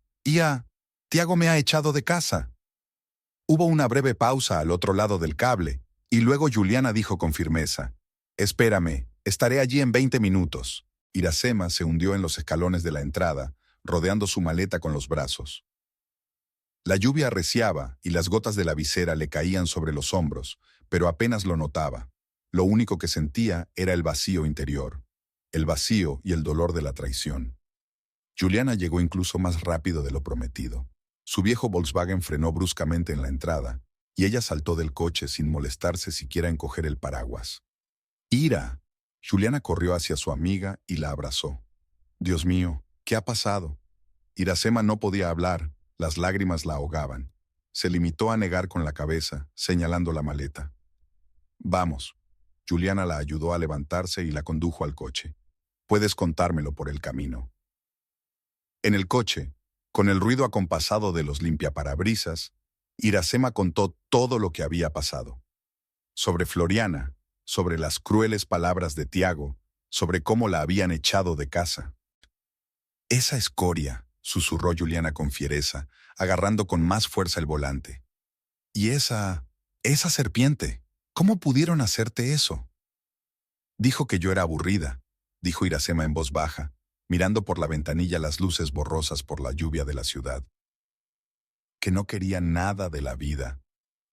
Tiago me ha echado de casa. Hubo una breve pausa al otro lado del cable, y luego Juliana dijo con firmeza. Espérame, estaré allí en 20 minutos. Iracema se hundió en los escalones de la entrada, rodeando su maleta con los brazos. La lluvia arreciaba y las gotas de la visera le caían sobre los hombros, pero apenas lo notaba. Lo único que sentía era el vacío interior, el vacío y el dolor de la traición. Juliana llegó incluso más rápido de lo prometido. Su viejo Volkswagen frenó bruscamente en la entrada, y ella saltó del coche sin molestarse siquiera en coger el paraguas. ¡Ira! Juliana corrió hacia su amiga y la abrazó. Dios mío, ¿qué ha pasado? Iracema no podía hablar, las lágrimas la ahogaban. Se limitó a negar con la cabeza, señalando la maleta. Vamos. Juliana la ayudó a levantarse y la condujo al coche. Puedes contármelo por el camino. En el coche, con el ruido acompasado de los limpiaparabrisas, Iracema contó todo lo que había pasado. Sobre Floriana, sobre las crueles palabras de Tiago, sobre cómo la habían echado de casa. Esa escoria, susurró Juliana con fiereza, agarrando con más fuerza el volante. Y esa serpiente, ¿cómo pudieron hacerte eso? Dijo que yo era aburrida, dijo Iracema en voz baja, mirando por la ventanilla las luces borrosas por la lluvia de la ciudad. Que no quería nada de la vida,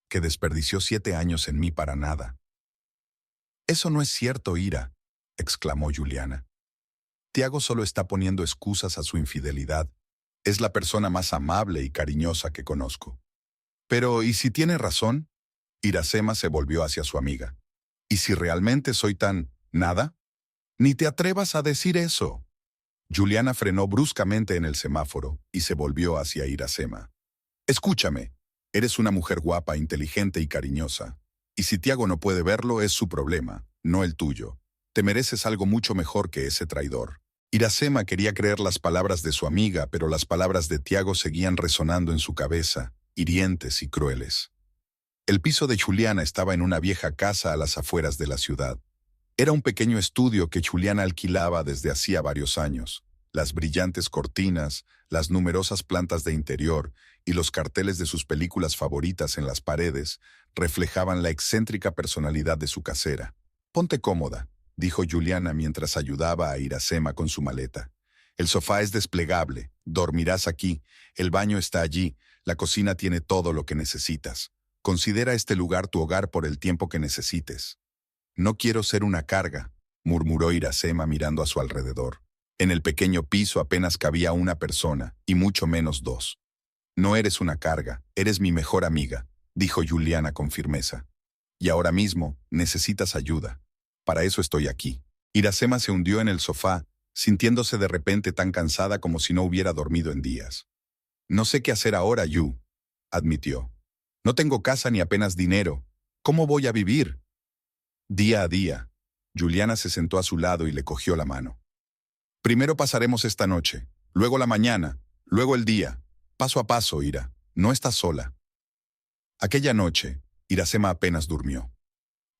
que desperdició 7 años en mí para nada. Eso no es cierto, Ira, exclamó Juliana. Tiago solo está poniendo excusas a su infidelidad. Es la persona más amable y cariñosa que conozco. Pero, ¿y si tiene razón? Iracema se volvió hacia su amiga. ¿Y si realmente soy tan... nada? Ni te atrevas a decir eso. Juliana frenó bruscamente en el semáforo y se volvió hacia Iracema. Escúchame, eres una mujer guapa, inteligente y cariñosa. Y si Tiago no puede verlo, es su problema, no el tuyo. Te mereces algo mucho mejor que ese traidor. Iracema quería creer las palabras de su amiga, pero las palabras de Tiago seguían resonando en su cabeza, hirientes y crueles. El piso de Juliana estaba en una vieja casa a las afueras de la ciudad. Era un pequeño estudio que Juliana alquilaba desde hacía varios años. Las brillantes cortinas, las numerosas plantas de interior y los carteles de sus películas favoritas en las paredes reflejaban la excéntrica personalidad de su casera. «Ponte cómoda», dijo Juliana mientras ayudaba a Iracema con su maleta. «El sofá es desplegable, dormirás aquí, el baño está allí, la cocina tiene todo lo que necesitas. Considera este lugar tu hogar por el tiempo que necesites». «No quiero ser una carga», murmuró Iracema mirando a su alrededor. En el pequeño piso apenas cabía una persona, y mucho menos dos. «No eres una carga, eres mi mejor amiga», dijo Juliana con firmeza. «Y ahora mismo necesitas ayuda. Para eso estoy aquí». Iracema se hundió en el sofá, sintiéndose de repente tan cansada como si no hubiera dormido en días. «No sé qué hacer ahora, Yu», admitió. «No tengo casa ni apenas dinero. ¿Cómo voy a vivir?» Día a día. Juliana se sentó a su lado y le cogió la mano. «Primero pasaremos esta noche, luego la mañana, luego el día. Paso a paso, Ira. No estás sola». Aquella noche, Iracema apenas durmió.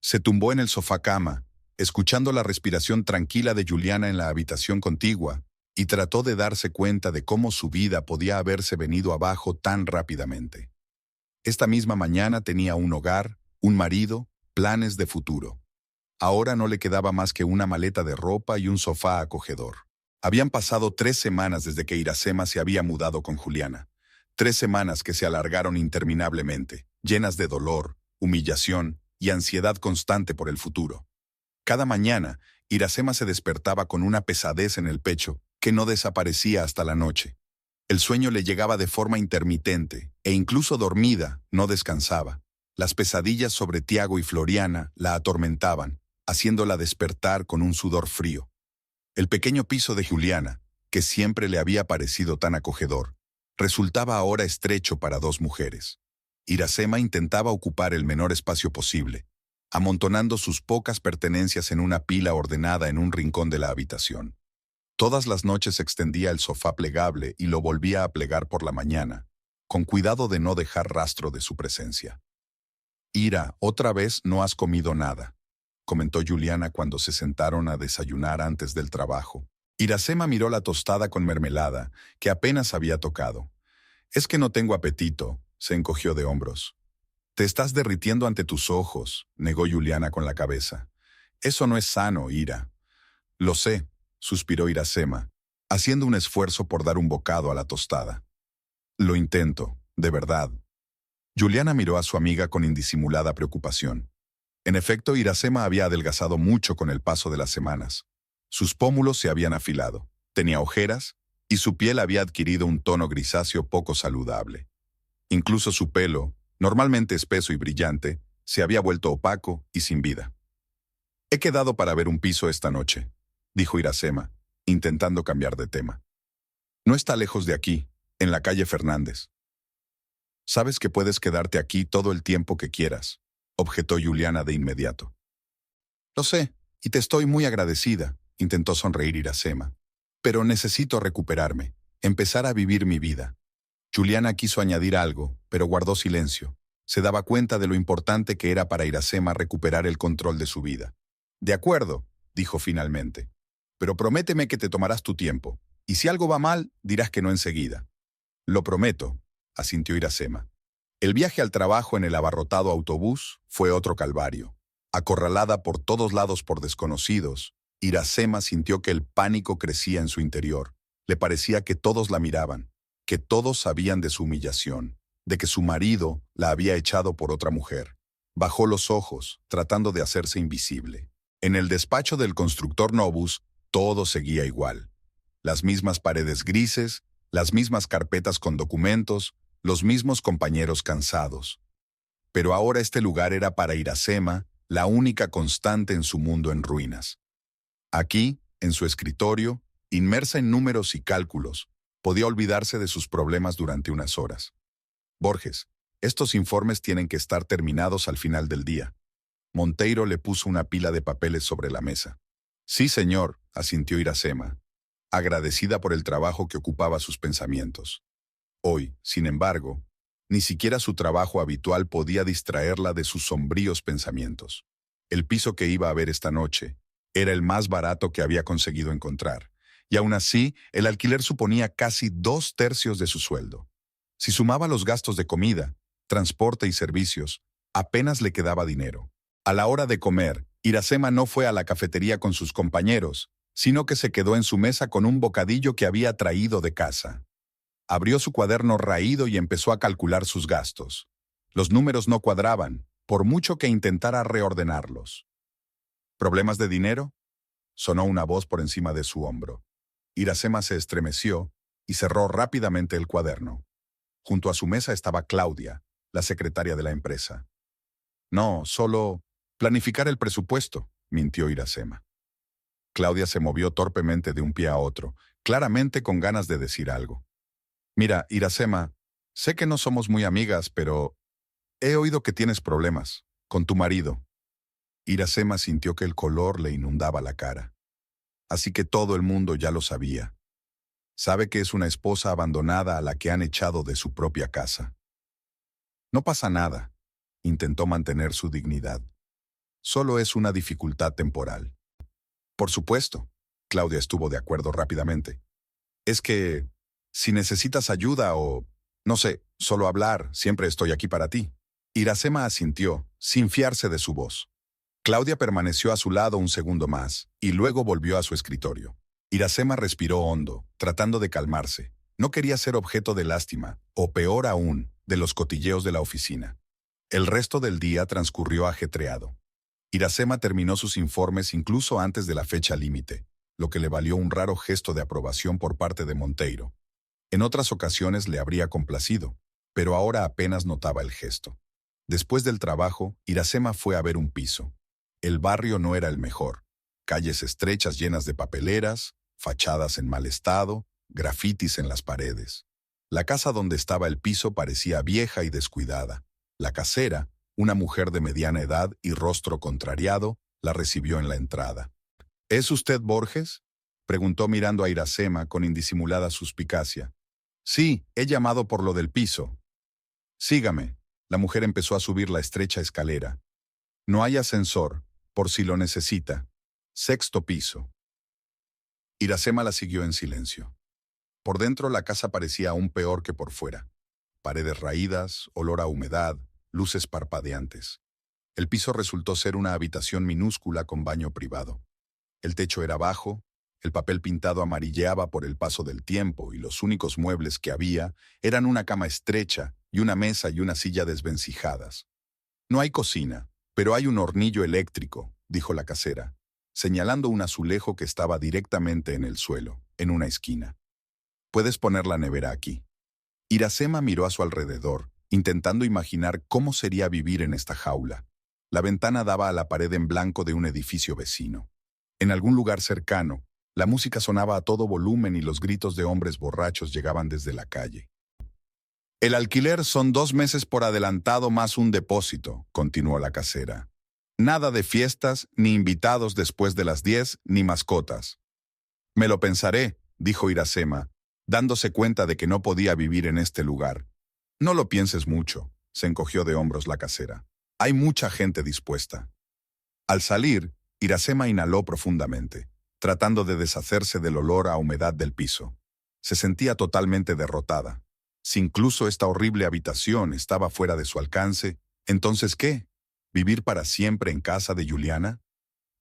Se tumbó en el sofá-cama, escuchando la respiración tranquila de Juliana en la habitación contigua, y trató de darse cuenta de cómo su vida podía haberse venido abajo tan rápidamente. Esta misma mañana tenía un hogar, un marido, planes de futuro. Ahora no le quedaba más que una maleta de ropa y un sofá acogedor. Habían pasado 3 semanas desde que Iracema se había mudado con Juliana. 3 semanas que se alargaron interminablemente, llenas de dolor, humillación y ansiedad constante por el futuro. Cada mañana, Iracema se despertaba con una pesadez en el pecho que no desaparecía hasta la noche. El sueño le llegaba de forma intermitente, e incluso dormida, no descansaba. Las pesadillas sobre Tiago y Floriana la atormentaban, haciéndola despertar con un sudor frío. El pequeño piso de Juliana, que siempre le había parecido tan acogedor, resultaba ahora estrecho para 2 mujeres. Iracema intentaba ocupar el menor espacio posible, amontonando sus pocas pertenencias en una pila ordenada en un rincón de la habitación. Todas las noches extendía el sofá plegable y lo volvía a plegar por la mañana, con cuidado de no dejar rastro de su presencia. «Ira, otra vez no has comido nada», comentó Juliana cuando se sentaron a desayunar antes del trabajo. Iracema miró la tostada con mermelada, que apenas había tocado. «Es que no tengo apetito», se encogió de hombros. «Te estás derritiendo ante tus ojos», negó Juliana con la cabeza. «Eso no es sano, Ira». «Lo sé», suspiró Iracema, haciendo un esfuerzo por dar un bocado a la tostada. «Lo intento, de verdad». Juliana miró a su amiga con indisimulada preocupación. En efecto, Iracema había adelgazado mucho con el paso de las semanas. Sus pómulos se habían afilado, tenía ojeras, y su piel había adquirido un tono grisáceo poco saludable. Incluso su pelo, normalmente espeso y brillante, se había vuelto opaco y sin vida. «He quedado para ver un piso esta noche», dijo Iracema, intentando cambiar de tema. «No está lejos de aquí, en la calle Fernández». «Sabes que puedes quedarte aquí todo el tiempo que quieras», objetó Juliana de inmediato. «Lo sé, y te estoy muy agradecida», intentó sonreír Iracema. «Pero necesito recuperarme, empezar a vivir mi vida». Juliana quiso añadir algo, pero guardó silencio. Se daba cuenta de lo importante que era para Iracema recuperar el control de su vida. «De acuerdo», dijo finalmente. «Pero prométeme que te tomarás tu tiempo, y si algo va mal, dirás que no enseguida». «Lo prometo», asintió Iracema. El viaje al trabajo en el abarrotado autobús fue otro calvario. Acorralada por todos lados por desconocidos, Iracema sintió que el pánico crecía en su interior. Le parecía que todos la miraban, que todos sabían de su humillación, de que su marido la había echado por otra mujer. Bajó los ojos, tratando de hacerse invisible. En el despacho del constructor Novus, todo seguía igual. Las mismas paredes grises, las mismas carpetas con documentos, los mismos compañeros cansados. Pero ahora este lugar era para Iracema la única constante en su mundo en ruinas. Aquí, en su escritorio, inmersa en números y cálculos, podía olvidarse de sus problemas durante unas horas. «Borges, estos informes tienen que estar terminados al final del día». Monteiro le puso una pila de papeles sobre la mesa. «Sí, señor», asintió Iracema, agradecida por el trabajo que ocupaba sus pensamientos. Hoy, sin embargo, ni siquiera su trabajo habitual podía distraerla de sus sombríos pensamientos. El piso que iba a ver esta noche era el más barato que había conseguido encontrar, y aún así, el alquiler suponía casi 2/3 de su sueldo. Si sumaba los gastos de comida, transporte y servicios, apenas le quedaba dinero. A la hora de comer, Iracema no fue a la cafetería con sus compañeros, sino que se quedó en su mesa con un bocadillo que había traído de casa. Abrió su cuaderno raído y empezó a calcular sus gastos. Los números no cuadraban, por mucho que intentara reordenarlos. ¿Problemas de dinero? Sonó una voz por encima de su hombro. Iracema se estremeció y cerró rápidamente el cuaderno. Junto a su mesa estaba Claudia, la secretaria de la empresa. No, solo planificar el presupuesto, mintió Iracema. Claudia se movió torpemente de un pie a otro, claramente con ganas de decir algo. Mira, Iracema, sé que no somos muy amigas, pero he oído que tienes problemas con tu marido. Iracema sintió que el color le inundaba la cara. Así que todo el mundo ya lo sabía. Sabe que es una esposa abandonada a la que han echado de su propia casa. No pasa nada, intentó mantener su dignidad. Solo es una dificultad temporal. Por supuesto, Claudia estuvo de acuerdo rápidamente. Es que, si necesitas ayuda o, no sé, solo hablar, siempre estoy aquí para ti. Iracema asintió, sin fiarse de su voz. Claudia permaneció a su lado un segundo más, y luego volvió a su escritorio. Iracema respiró hondo, tratando de calmarse. No quería ser objeto de lástima, o peor aún, de los cotilleos de la oficina. El resto del día transcurrió ajetreado. Iracema terminó sus informes incluso antes de la fecha límite, lo que le valió un raro gesto de aprobación por parte de Monteiro. En otras ocasiones le habría complacido, pero ahora apenas notaba el gesto. Después del trabajo, Iracema fue a ver un piso. El barrio no era el mejor. Calles estrechas llenas de papeleras, fachadas en mal estado, grafitis en las paredes. La casa donde estaba el piso parecía vieja y descuidada. La casera, una mujer de mediana edad y rostro contrariado, la recibió en la entrada. ¿Es usted Borges?, preguntó mirando a Iracema con indisimulada suspicacia. Sí, he llamado por lo del piso. Sígame. La mujer empezó a subir la estrecha escalera. No hay ascensor, por si lo necesita. 6º piso. Iracema la siguió en silencio. Por dentro la casa parecía aún peor que por fuera. Paredes raídas, olor a humedad, luces parpadeantes. El piso resultó ser una habitación minúscula con baño privado. El techo era bajo, el papel pintado amarilleaba por el paso del tiempo y los únicos muebles que había eran una cama estrecha y una mesa y una silla desvencijadas. No hay cocina, pero hay un hornillo eléctrico, dijo la casera, señalando un azulejo que estaba directamente en el suelo, en una esquina. Puedes poner la nevera aquí. Iracema miró a su alrededor, intentando imaginar cómo sería vivir en esta jaula. La ventana daba a la pared en blanco de un edificio vecino. En algún lugar cercano, la música sonaba a todo volumen y los gritos de hombres borrachos llegaban desde la calle. El alquiler son 2 meses por adelantado más un depósito, continuó la casera. Nada de fiestas, ni invitados después de las 10, ni mascotas. Me lo pensaré, dijo Iracema, dándose cuenta de que no podía vivir en este lugar. No lo pienses mucho, se encogió de hombros la casera. Hay mucha gente dispuesta. Al salir, Iracema inhaló profundamente, tratando de deshacerse del olor a humedad del piso. Se sentía totalmente derrotada. Si incluso esta horrible habitación estaba fuera de su alcance, ¿entonces qué? ¿Vivir para siempre en casa de Juliana?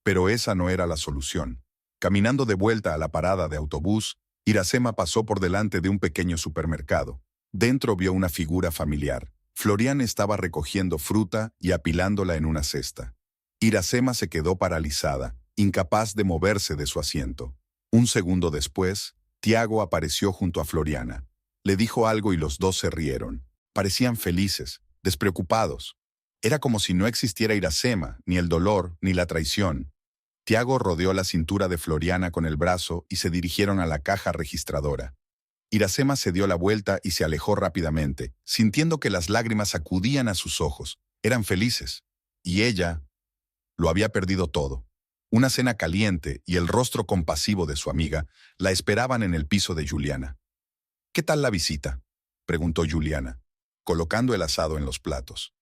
Pero esa no era la solución. Caminando de vuelta a la parada de autobús, Iracema pasó por delante de un pequeño supermercado. Dentro vio una figura familiar. Florian estaba recogiendo fruta y apilándola en una cesta. Iracema se quedó paralizada, incapaz de moverse de su asiento. Un segundo después, Tiago apareció junto a Floriana. Le dijo algo y los dos se rieron. Parecían felices, despreocupados. Era como si no existiera Iracema, ni el dolor, ni la traición. Tiago rodeó la cintura de Floriana con el brazo y se dirigieron a la caja registradora. Iracema se dio la vuelta y se alejó rápidamente, sintiendo que las lágrimas acudían a sus ojos. Eran felices. Y ella lo había perdido todo. Una cena caliente y el rostro compasivo de su amiga la esperaban en el piso de Juliana. ¿Qué tal la visita?, preguntó Juliana, colocando el asado en los platos.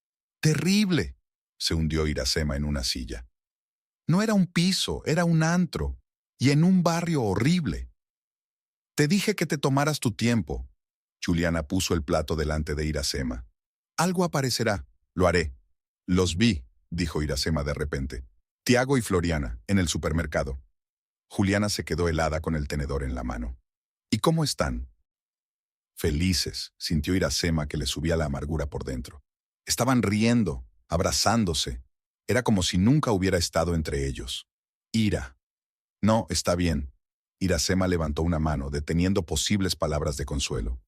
¡Terrible!, se hundió Iracema en una silla. No era un piso, era un antro, y en un barrio horrible. Te dije que te tomaras tu tiempo. Juliana puso el plato delante de Iracema. Algo aparecerá. Lo haré. Los vi, dijo Iracema de repente. Tiago y Floriana, en el supermercado. Juliana se quedó helada con el tenedor en la mano. ¿Y cómo están? Felices, sintió Iracema que le subía la amargura por dentro. Estaban riendo, abrazándose. Era como si nunca hubiera estado entre ellos. Ira. No, está bien. Iracema levantó una mano, deteniendo posibles palabras de consuelo.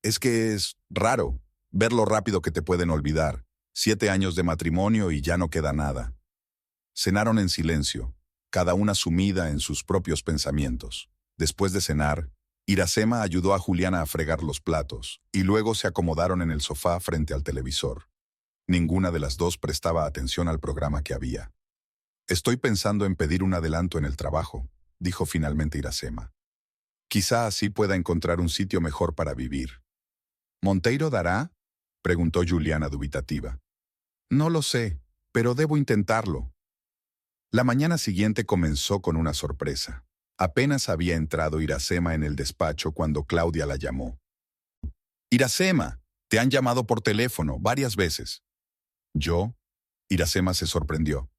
Es que es raro ver lo rápido que te pueden olvidar. 7 años de matrimonio y ya no queda nada. Cenaron en silencio, cada una sumida en sus propios pensamientos. Después de cenar, Iracema ayudó a Juliana a fregar los platos, y luego se acomodaron en el sofá frente al televisor. Ninguna de las dos prestaba atención al programa que había. Estoy pensando en pedir un adelanto en el trabajo, dijo finalmente Iracema. Quizá así pueda encontrar un sitio mejor para vivir. ¿Monteiro dará? Preguntó Juliana dubitativa. No lo sé, pero debo intentarlo. La mañana siguiente comenzó con una sorpresa. Apenas había entrado Iracema en el despacho cuando Claudia la llamó. Iracema, te han llamado por teléfono varias veces. ¿Yo? Iracema se sorprendió.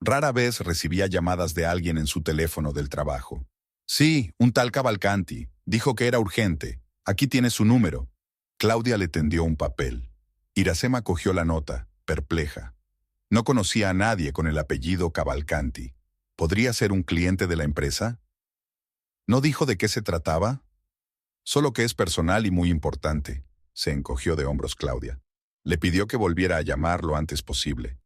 Rara vez recibía llamadas de alguien en su teléfono del trabajo. Sí, un tal Cavalcanti. Dijo que era urgente. Aquí tiene su número. Claudia le tendió un papel. Iracema cogió la nota, perpleja. No conocía a nadie con el apellido Cavalcanti. ¿Podría ser un cliente de la empresa? ¿No dijo de qué se trataba? Solo que es personal y muy importante. Se encogió de hombros Claudia. Le pidió que volviera a llamar lo antes posible.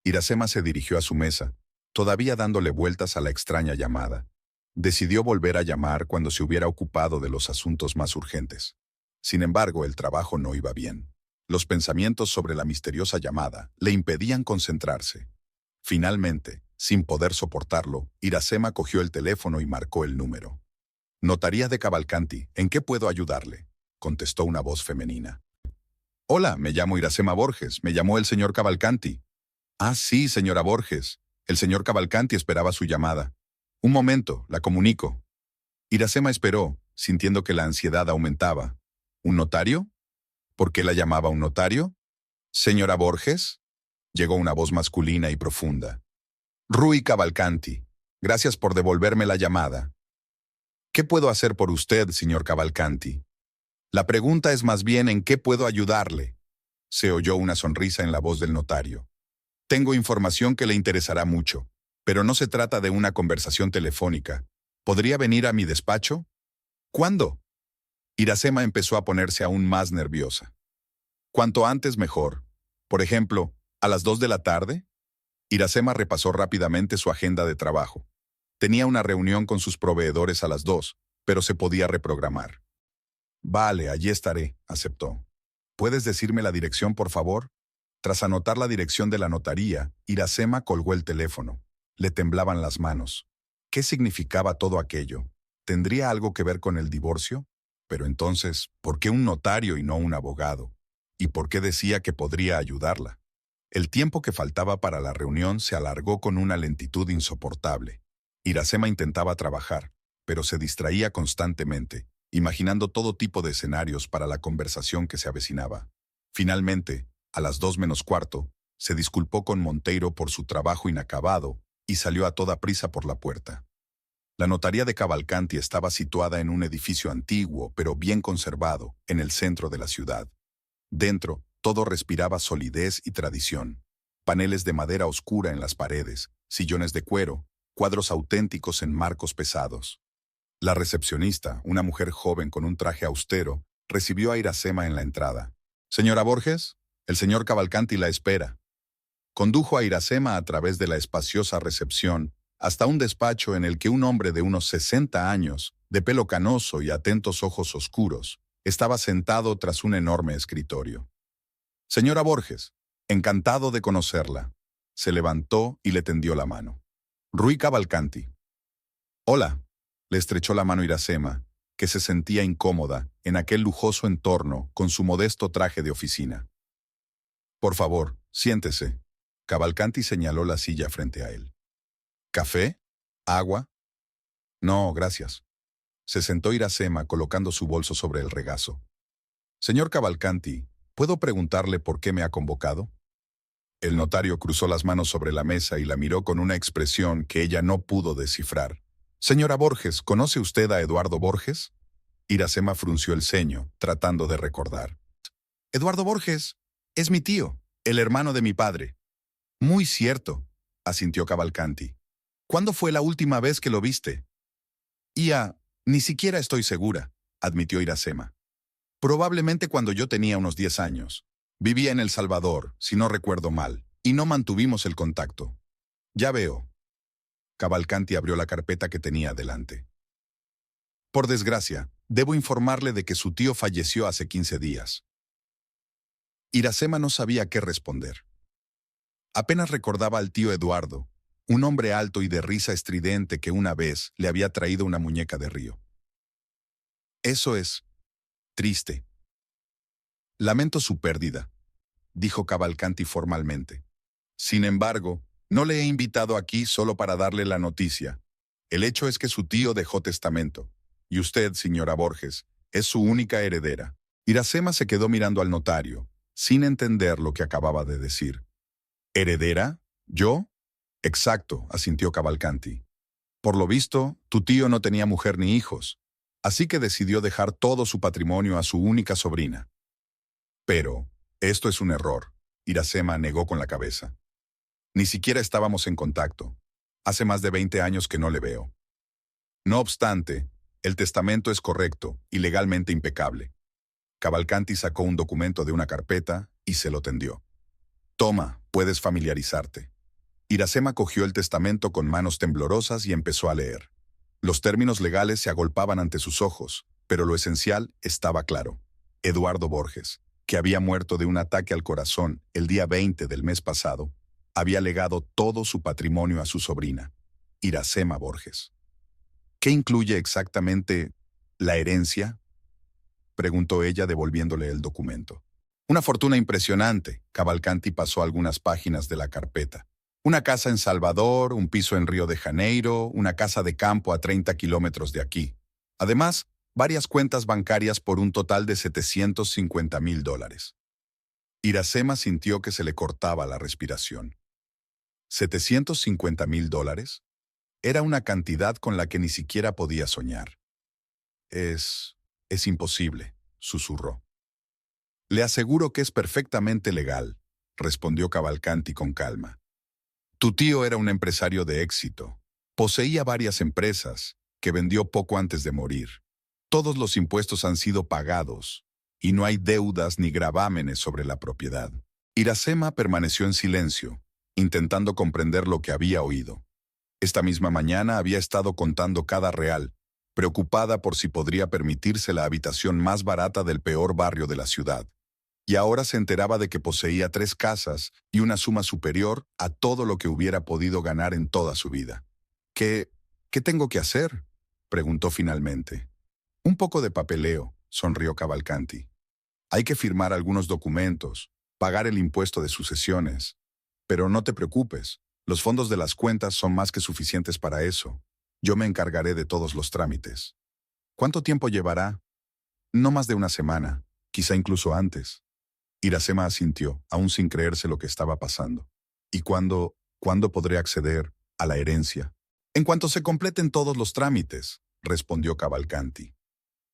Iracema se dirigió a su mesa, todavía dándole vueltas a la extraña llamada. Decidió volver a llamar cuando se hubiera ocupado de los asuntos más urgentes. Sin embargo, el trabajo no iba bien. Los pensamientos sobre la misteriosa llamada le impedían concentrarse. Finalmente, sin poder soportarlo, Iracema cogió el teléfono y marcó el número. Notaría de Cavalcanti, ¿en qué puedo ayudarle?, contestó una voz femenina. Hola, me llamo Iracema Borges, me llamó el señor Cavalcanti. Ah, sí, señora Borges. El señor Cavalcanti esperaba su llamada. Un momento, la comunico. Iracema esperó, sintiendo que la ansiedad aumentaba. ¿Un notario? ¿Por qué la llamaba un notario? ¿Señora Borges? Llegó una voz masculina y profunda. Rui Cavalcanti, gracias por devolverme la llamada. ¿Qué puedo hacer por usted, señor Cavalcanti? La pregunta es más bien en qué puedo ayudarle. Se oyó una sonrisa en la voz del notario. Tengo información que le interesará mucho, pero no se trata de una conversación telefónica. ¿Podría venir a mi despacho? ¿Cuándo? Iracema empezó a ponerse aún más nerviosa. Cuanto antes mejor. Por ejemplo, ¿a las 2 de la tarde? Iracema repasó rápidamente su agenda de trabajo. Tenía una reunión con sus proveedores a las 2, pero se podía reprogramar. Vale, allí estaré, aceptó. ¿Puedes decirme la dirección, por favor? Tras anotar la dirección de la notaría, Iracema colgó el teléfono. Le temblaban las manos. ¿Qué significaba todo aquello? ¿Tendría algo que ver con el divorcio? Pero entonces, ¿por qué un notario y no un abogado? ¿Y por qué decía que podría ayudarla? El tiempo que faltaba para la reunión se alargó con una lentitud insoportable. Iracema intentaba trabajar, pero se distraía constantemente, imaginando todo tipo de escenarios para la conversación que se avecinaba. Finalmente, a las 2 menos cuarto, se disculpó con Monteiro por su trabajo inacabado y salió a toda prisa por la puerta. La notaría de Cavalcanti estaba situada en un edificio antiguo, pero bien conservado, en el centro de la ciudad. Dentro, todo respiraba solidez y tradición. Paneles de madera oscura en las paredes, sillones de cuero, cuadros auténticos en marcos pesados. La recepcionista, una mujer joven con un traje austero, recibió a Iracema en la entrada. «Señora Borges, el señor Cavalcanti la espera». Condujo a Iracema a través de la espaciosa recepción hasta un despacho en el que un hombre de unos 60 años, de pelo canoso y atentos ojos oscuros, estaba sentado tras un enorme escritorio. «Señora Borges, encantado de conocerla». Se levantó y le tendió la mano. «Rui Cavalcanti». «Hola», le estrechó la mano Iracema, que se sentía incómoda en aquel lujoso entorno con su modesto traje de oficina. «Por favor, siéntese». Cavalcanti señaló la silla frente a él. «¿Café? ¿Agua?» «No, gracias». Se sentó Iracema colocando su bolso sobre el regazo. Señor Cavalcanti, ¿puedo preguntarle por qué me ha convocado? El notario cruzó las manos sobre la mesa y la miró con una expresión que ella no pudo descifrar. Señora Borges, ¿conoce usted a Eduardo Borges? Iracema frunció el ceño, tratando de recordar. Eduardo Borges es mi tío, el hermano de mi padre. Muy cierto, asintió Cavalcanti. ¿Cuándo fue la última vez que lo viste? Ni siquiera estoy segura, admitió Iracema. Probablemente cuando yo tenía unos 10 años. Vivía en El Salvador, si no recuerdo mal, y no mantuvimos el contacto. Ya veo. Cavalcanti abrió la carpeta que tenía delante. Por desgracia, debo informarle de que su tío falleció hace 15 días. Iracema no sabía qué responder. Apenas recordaba al tío Eduardo, un hombre alto y de risa estridente que una vez le había traído una muñeca de río. Eso es triste. Lamento su pérdida, dijo Cavalcanti formalmente. Sin embargo, no le he invitado aquí solo para darle la noticia. El hecho es que su tío dejó testamento, y usted, señora Borges, es su única heredera. Iracema se quedó mirando al notario, sin entender lo que acababa de decir. ¿Heredera? ¿Yo? Exacto, asintió Cavalcanti. Por lo visto, tu tío no tenía mujer ni hijos, así que decidió dejar todo su patrimonio a su única sobrina. Pero, esto es un error, Iracema negó con la cabeza. Ni siquiera estábamos en contacto. Hace más de 20 años que no le veo. No obstante, el testamento es correcto y legalmente impecable. Cavalcanti sacó un documento de una carpeta y se lo tendió. Toma, puedes familiarizarte. Iracema cogió el testamento con manos temblorosas y empezó a leer. Los términos legales se agolpaban ante sus ojos, pero lo esencial estaba claro. Eduardo Borges, que había muerto de un ataque al corazón el día 20 del mes pasado, había legado todo su patrimonio a su sobrina, Iracema Borges. ¿Qué incluye exactamente la herencia?, preguntó ella devolviéndole el documento. Una fortuna impresionante. Cavalcanti pasó algunas páginas de la carpeta. Una casa en Salvador, un piso en Río de Janeiro, una casa de campo a 30 kilómetros de aquí. Además, varias cuentas bancarias por un total de $750,000. Iracema sintió que se le cortaba la respiración. ¿$750,000? Era una cantidad con la que ni siquiera podía soñar. Es imposible, susurró. Le aseguro que es perfectamente legal, respondió Cavalcanti con calma. Tu tío era un empresario de éxito. Poseía varias empresas, que vendió poco antes de morir. Todos los impuestos han sido pagados, y no hay deudas ni gravámenes sobre la propiedad. Iracema permaneció en silencio, intentando comprender lo que había oído. Esta misma mañana había estado contando cada real, preocupada por si podría permitirse la habitación más barata del peor barrio de la ciudad. Y ahora se enteraba de que poseía 3 casas y una suma superior a todo lo que hubiera podido ganar en toda su vida. ¿Qué tengo que hacer?, preguntó finalmente. Un poco de papeleo, sonrió Cavalcanti. Hay que firmar algunos documentos, pagar el impuesto de sucesiones. Pero no te preocupes, los fondos de las cuentas son más que suficientes para eso. Yo me encargaré de todos los trámites. ¿Cuánto tiempo llevará? No más de una semana, quizá incluso antes. Iracema asintió, aún sin creerse lo que estaba pasando. ¿Y cuándo podré acceder a la herencia? En cuanto se completen todos los trámites, respondió Cavalcanti.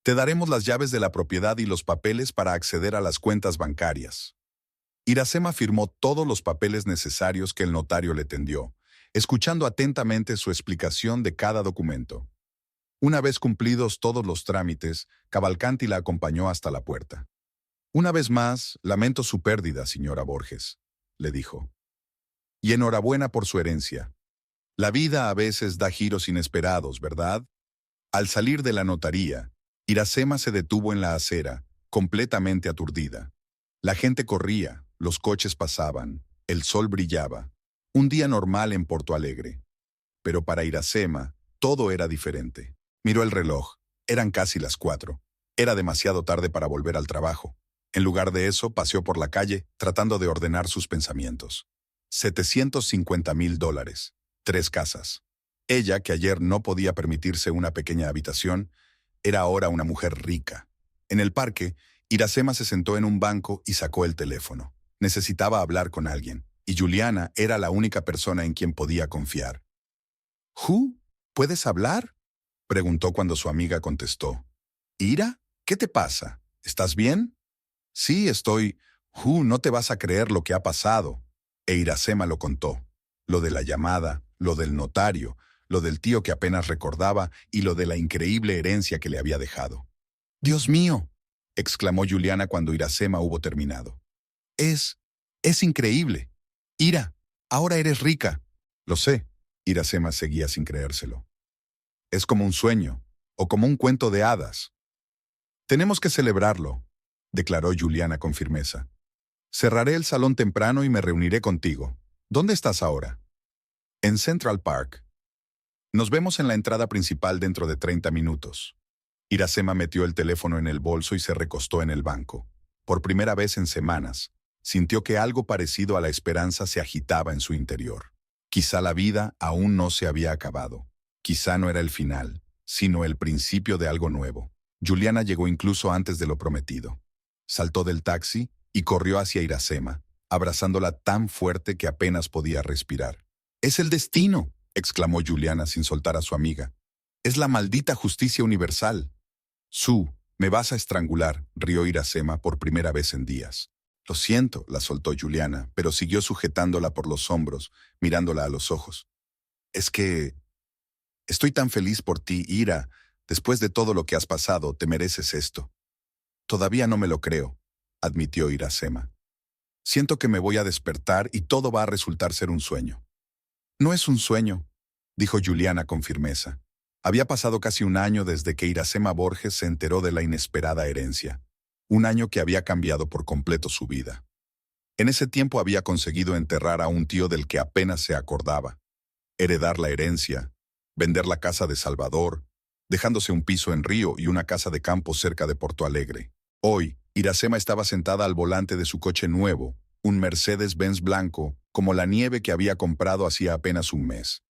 Te daremos las llaves de la propiedad y los papeles para acceder a las cuentas bancarias. Iracema firmó todos los papeles necesarios que el notario le tendió, escuchando atentamente su explicación de cada documento. Una vez cumplidos todos los trámites, Cavalcanti la acompañó hasta la puerta. Una vez más, lamento su pérdida, señora Borges, le dijo. Y enhorabuena por su herencia. La vida a veces da giros inesperados, ¿verdad? Al salir de la notaría, Iracema se detuvo en la acera, completamente aturdida. La gente corría, los coches pasaban, el sol brillaba. Un día normal en Porto Alegre. Pero para Iracema, todo era diferente. Miró el reloj. Eran casi las 4. Era demasiado tarde para volver al trabajo. En lugar de eso, paseó por la calle, tratando de ordenar sus pensamientos. $750,000. 3 casas. Ella, que ayer no podía permitirse una pequeña habitación, Era ahora una mujer rica. En el parque, Iracema se sentó en un banco y sacó el teléfono. Necesitaba hablar con alguien, y Juliana era la única persona en quien podía confiar. —¿Who? ¿Puedes hablar? —preguntó cuando su amiga contestó. —¿Ira? ¿Qué te pasa? ¿Estás bien? —Sí, estoy. No te vas a creer lo que ha pasado. E Iracema lo contó. Lo de la llamada, lo del notario, lo del tío que apenas recordaba y lo de la increíble herencia que le había dejado. —¡Dios mío! —exclamó Juliana cuando Iracema hubo terminado. Es increíble. Ira, ahora eres rica. Lo sé. Iracema seguía sin creérselo. Es como un sueño, o como un cuento de hadas. Tenemos que celebrarlo, declaró Juliana con firmeza. Cerraré el salón temprano y me reuniré contigo. ¿Dónde estás ahora? En Central Park. Nos vemos en la entrada principal dentro de 30 minutos. Iracema metió el teléfono en el bolso y se recostó en el banco. Por primera vez en semanas, sintió que algo parecido a la esperanza se agitaba en su interior. Quizá la vida aún no se había acabado. Quizá no era el final, sino el principio de algo nuevo. Juliana llegó incluso antes de lo prometido. Saltó del taxi y corrió hacia Iracema, abrazándola tan fuerte que apenas podía respirar. «¡Es el destino!», exclamó Juliana sin soltar a su amiga. «Es la maldita justicia universal». Me vas a estrangular», rió Iracema por primera vez en días. «Lo siento», la soltó Juliana, pero siguió sujetándola por los hombros, mirándola a los ojos. «Es que estoy tan feliz por ti, Ira. Después de todo lo que has pasado, te mereces esto». «Todavía no me lo creo», admitió Iracema. «Siento que me voy a despertar y todo va a resultar ser un sueño». «No es un sueño», dijo Juliana con firmeza. Había pasado casi un año desde que Iracema Borges se enteró de la inesperada herencia. Un año que había cambiado por completo su vida. En ese tiempo había conseguido enterrar a un tío del que apenas se acordaba, heredar la herencia, vender la casa de Salvador, dejándose un piso en Río y una casa de campo cerca de Porto Alegre. Hoy, Iracema estaba sentada al volante de su coche nuevo, un Mercedes-Benz blanco, como la nieve que había comprado hacía apenas un mes.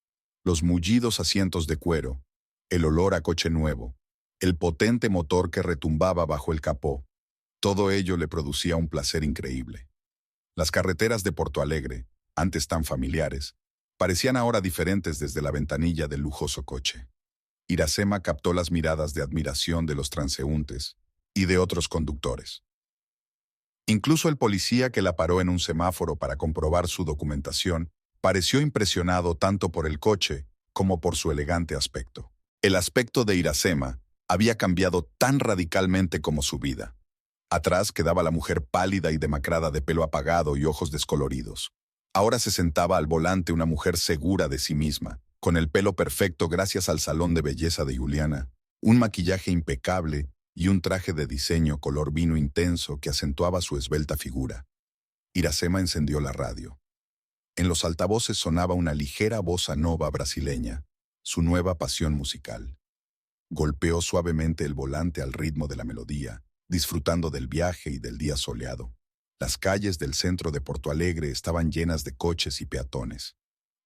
Los mullidos asientos de cuero, el olor a coche nuevo, el potente motor que retumbaba bajo el capó. Todo ello le producía un placer increíble. Las carreteras de Porto Alegre, antes tan familiares, parecían ahora diferentes desde la ventanilla del lujoso coche. Iracema captó las miradas de admiración de los transeúntes y de otros conductores. Incluso el policía que la paró en un semáforo para comprobar su documentación pareció impresionado tanto por el coche como por su elegante aspecto. El aspecto de Iracema había cambiado tan radicalmente como su vida. Atrás quedaba la mujer pálida y demacrada de pelo apagado y ojos descoloridos. Ahora se sentaba al volante una mujer segura de sí misma, con el pelo perfecto gracias al salón de belleza de Juliana, un maquillaje impecable y un traje de diseño color vino intenso que acentuaba su esbelta figura. Iracema encendió la radio. En los altavoces sonaba una ligera bossa nova brasileña, su nueva pasión musical. Golpeó suavemente el volante al ritmo de la melodía, disfrutando del viaje y del día soleado. Las calles del centro de Porto Alegre estaban llenas de coches y peatones.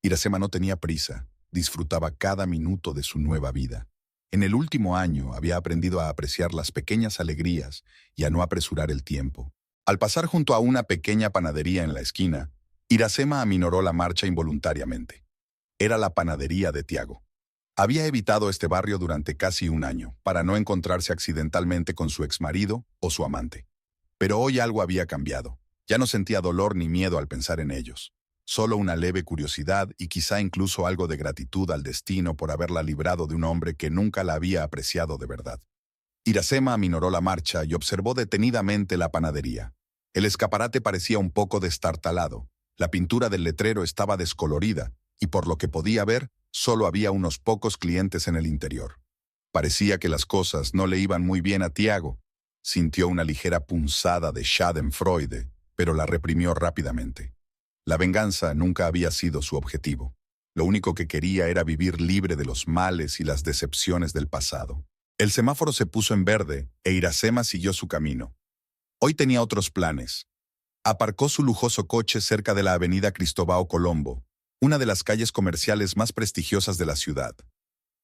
Iracema no tenía prisa, disfrutaba cada minuto de su nueva vida. En el último año había aprendido a apreciar las pequeñas alegrías y a no apresurar el tiempo. Al pasar junto a una pequeña panadería en la esquina, Iracema aminoró la marcha involuntariamente. Era la panadería de Tiago. Había evitado este barrio durante casi un año, para no encontrarse accidentalmente con su exmarido o su amante. Pero hoy algo había cambiado. Ya no sentía dolor ni miedo al pensar en ellos. Solo una leve curiosidad y quizá incluso algo de gratitud al destino por haberla librado de un hombre que nunca la había apreciado de verdad. Iracema aminoró la marcha y observó detenidamente la panadería. El escaparate parecía un poco destartalado. La pintura del letrero estaba descolorida y por lo que podía ver, solo había unos pocos clientes en el interior. Parecía que las cosas no le iban muy bien a Tiago. Sintió una ligera punzada de schadenfreude, pero la reprimió rápidamente. La venganza nunca había sido su objetivo. Lo único que quería era vivir libre de los males y las decepciones del pasado. El semáforo se puso en verde e Iracema siguió su camino. Hoy tenía otros planes. Aparcó su lujoso coche cerca de la avenida Cristóbal Colombo, una de las calles comerciales más prestigiosas de la ciudad.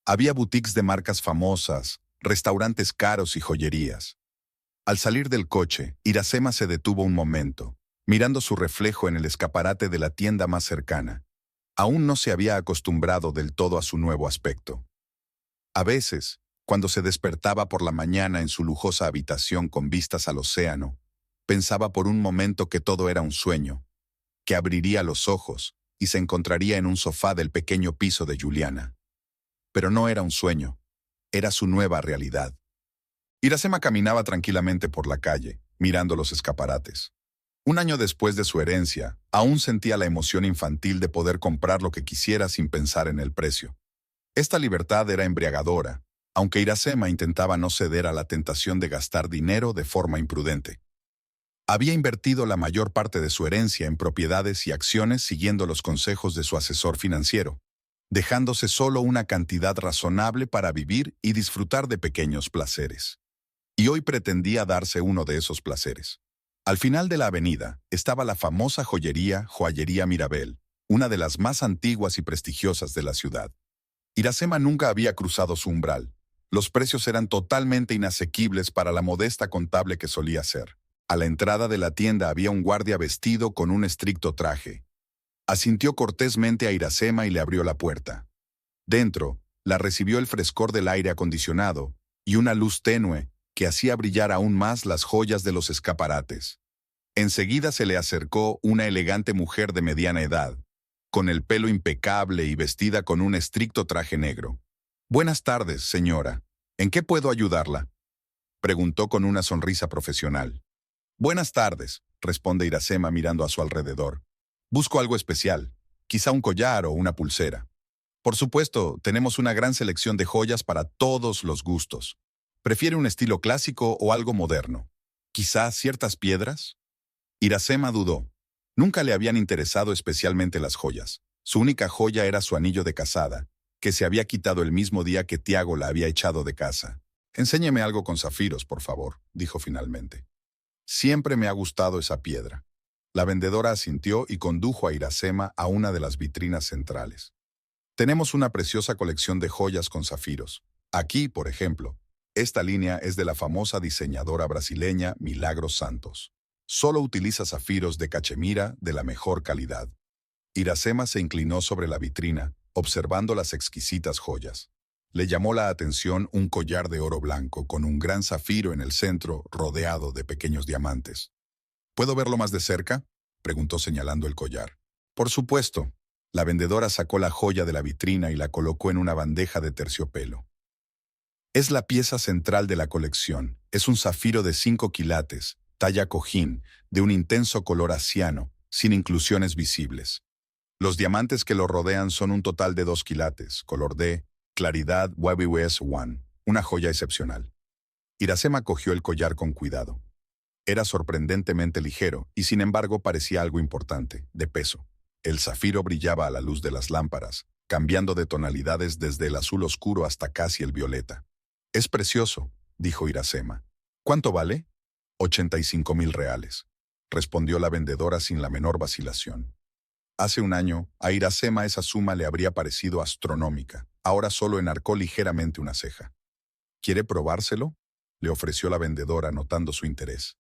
Había boutiques de marcas famosas, restaurantes caros y joyerías. Al salir del coche, Iracema se detuvo un momento, mirando su reflejo en el escaparate de la tienda más cercana. Aún no se había acostumbrado del todo a su nuevo aspecto. A veces, cuando se despertaba por la mañana en su lujosa habitación con vistas al océano, pensaba por un momento que todo era un sueño, que abriría los ojos y se encontraría en un sofá del pequeño piso de Juliana. Pero no era un sueño, era su nueva realidad. Iracema caminaba tranquilamente por la calle, mirando los escaparates. Un año después de su herencia, aún sentía la emoción infantil de poder comprar lo que quisiera sin pensar en el precio. Esta libertad era embriagadora, aunque Iracema intentaba no ceder a la tentación de gastar dinero de forma imprudente. Había invertido la mayor parte de su herencia en propiedades y acciones siguiendo los consejos de su asesor financiero, dejándose solo una cantidad razonable para vivir y disfrutar de pequeños placeres. Y hoy pretendía darse uno de esos placeres. Al final de la avenida estaba la famosa Joyería Mirabel, una de las más antiguas y prestigiosas de la ciudad. Iracema nunca había cruzado su umbral. Los precios eran totalmente inasequibles para la modesta contable que solía ser. A la entrada de la tienda había un guardia vestido con un estricto traje. Asintió cortésmente a Iracema y le abrió la puerta. Dentro, la recibió el frescor del aire acondicionado y una luz tenue que hacía brillar aún más las joyas de los escaparates. Enseguida se le acercó una elegante mujer de mediana edad, con el pelo impecable y vestida con un estricto traje negro. «Buenas tardes, señora. ¿En qué puedo ayudarla?», preguntó con una sonrisa profesional. «Buenas tardes», responde Iracema mirando a su alrededor. «Busco algo especial, quizá un collar o una pulsera. Por supuesto, tenemos una gran selección de joyas para todos los gustos. ¿Prefiere un estilo clásico o algo moderno? ¿Quizá ciertas piedras?». Iracema dudó. Nunca le habían interesado especialmente las joyas. Su única joya era su anillo de casada, que se había quitado el mismo día que Tiago la había echado de casa. «Enséñeme algo con zafiros, por favor», dijo finalmente. «Siempre me ha gustado esa piedra». La vendedora asintió y condujo a Iracema a una de las vitrinas centrales. «Tenemos una preciosa colección de joyas con zafiros. Aquí, por ejemplo, esta línea es de la famosa diseñadora brasileña Milagros Santos. Solo utiliza zafiros de cachemira de la mejor calidad». Iracema se inclinó sobre la vitrina, observando las exquisitas joyas. Le llamó la atención un collar de oro blanco con un gran zafiro en el centro rodeado de pequeños diamantes. «¿Puedo verlo más de cerca?», preguntó señalando el collar. «Por supuesto». La vendedora sacó la joya de la vitrina y la colocó en una bandeja de terciopelo. Es la pieza central de la colección. Es un zafiro de 5 quilates, talla cojín, de un intenso color asiano, sin inclusiones visibles. Los diamantes que lo rodean son un total de 2 quilates, color D, claridad YBWS 1, una joya excepcional. Iracema cogió el collar con cuidado. Era sorprendentemente ligero y sin embargo parecía algo importante, de peso. El zafiro brillaba a la luz de las lámparas, cambiando de tonalidades desde el azul oscuro hasta casi el violeta. «Es precioso», dijo Iracema. «¿Cuánto vale?». «85.000 reales», respondió la vendedora sin la menor vacilación. Hace un año, a Iracema esa suma le habría parecido astronómica. Ahora solo enarcó ligeramente una ceja. «¿Quiere probárselo?», le ofreció la vendedora notando su interés.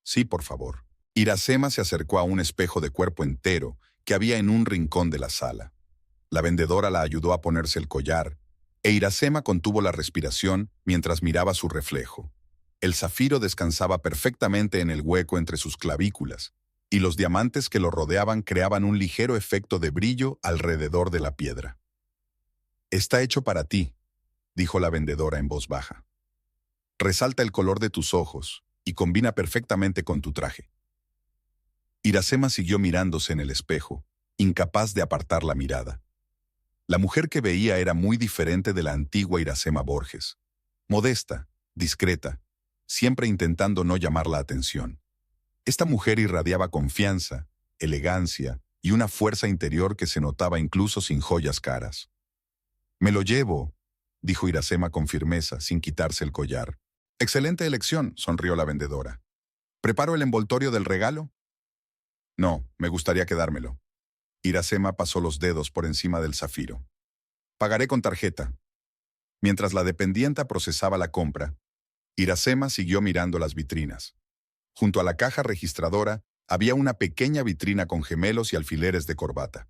«Sí, por favor». Iracema se acercó a un espejo de cuerpo entero que había en un rincón de la sala. La vendedora la ayudó a ponerse el collar, e Iracema contuvo la respiración mientras miraba su reflejo. El zafiro descansaba perfectamente en el hueco entre sus clavículas, y los diamantes que lo rodeaban creaban un ligero efecto de brillo alrededor de la piedra. «Está hecho para ti», dijo la vendedora en voz baja. «Resalta el color de tus ojos y combina perfectamente con tu traje». Iracema siguió mirándose en el espejo, incapaz de apartar la mirada. La mujer que veía era muy diferente de la antigua Iracema Borges. Modesta, discreta, siempre intentando no llamar la atención. Esta mujer irradiaba confianza, elegancia y una fuerza interior que se notaba incluso sin joyas caras. «Me lo llevo», dijo Iracema con firmeza, sin quitarse el collar. «Excelente elección», sonrió la vendedora. «¿Preparo el envoltorio del regalo?». «No, me gustaría quedármelo». Iracema pasó los dedos por encima del zafiro. «Pagaré con tarjeta». Mientras la dependienta procesaba la compra, Iracema siguió mirando las vitrinas. Junto a la caja registradora había una pequeña vitrina con gemelos y alfileres de corbata.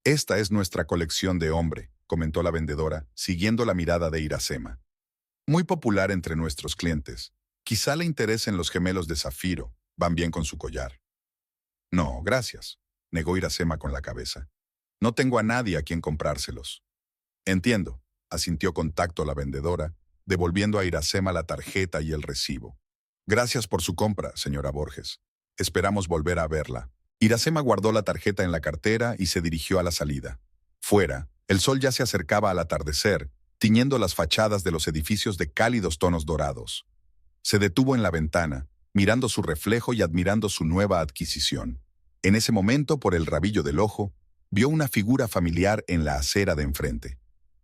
«Esta es nuestra colección de hombre», comentó la vendedora, siguiendo la mirada de Iracema. «Muy popular entre nuestros clientes. Quizá le interesen los gemelos de zafiro, van bien con su collar». «No, gracias», negó Iracema con la cabeza. «No tengo a nadie a quien comprárselos». «Entiendo», asintió con tacto la vendedora, devolviendo a Iracema la tarjeta y el recibo. «Gracias por su compra, señora Borges. Esperamos volver a verla». Iracema guardó la tarjeta en la cartera y se dirigió a la salida. Fuera, el sol ya se acercaba al atardecer, tiñendo las fachadas de los edificios de cálidos tonos dorados. Se detuvo en la ventana, mirando su reflejo y admirando su nueva adquisición. En ese momento, por el rabillo del ojo, vio una figura familiar en la acera de enfrente.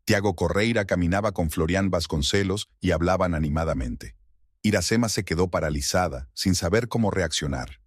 Tiago Correira caminaba con Florián Vasconcelos y hablaban animadamente. Iracema se quedó paralizada, sin saber cómo reaccionar.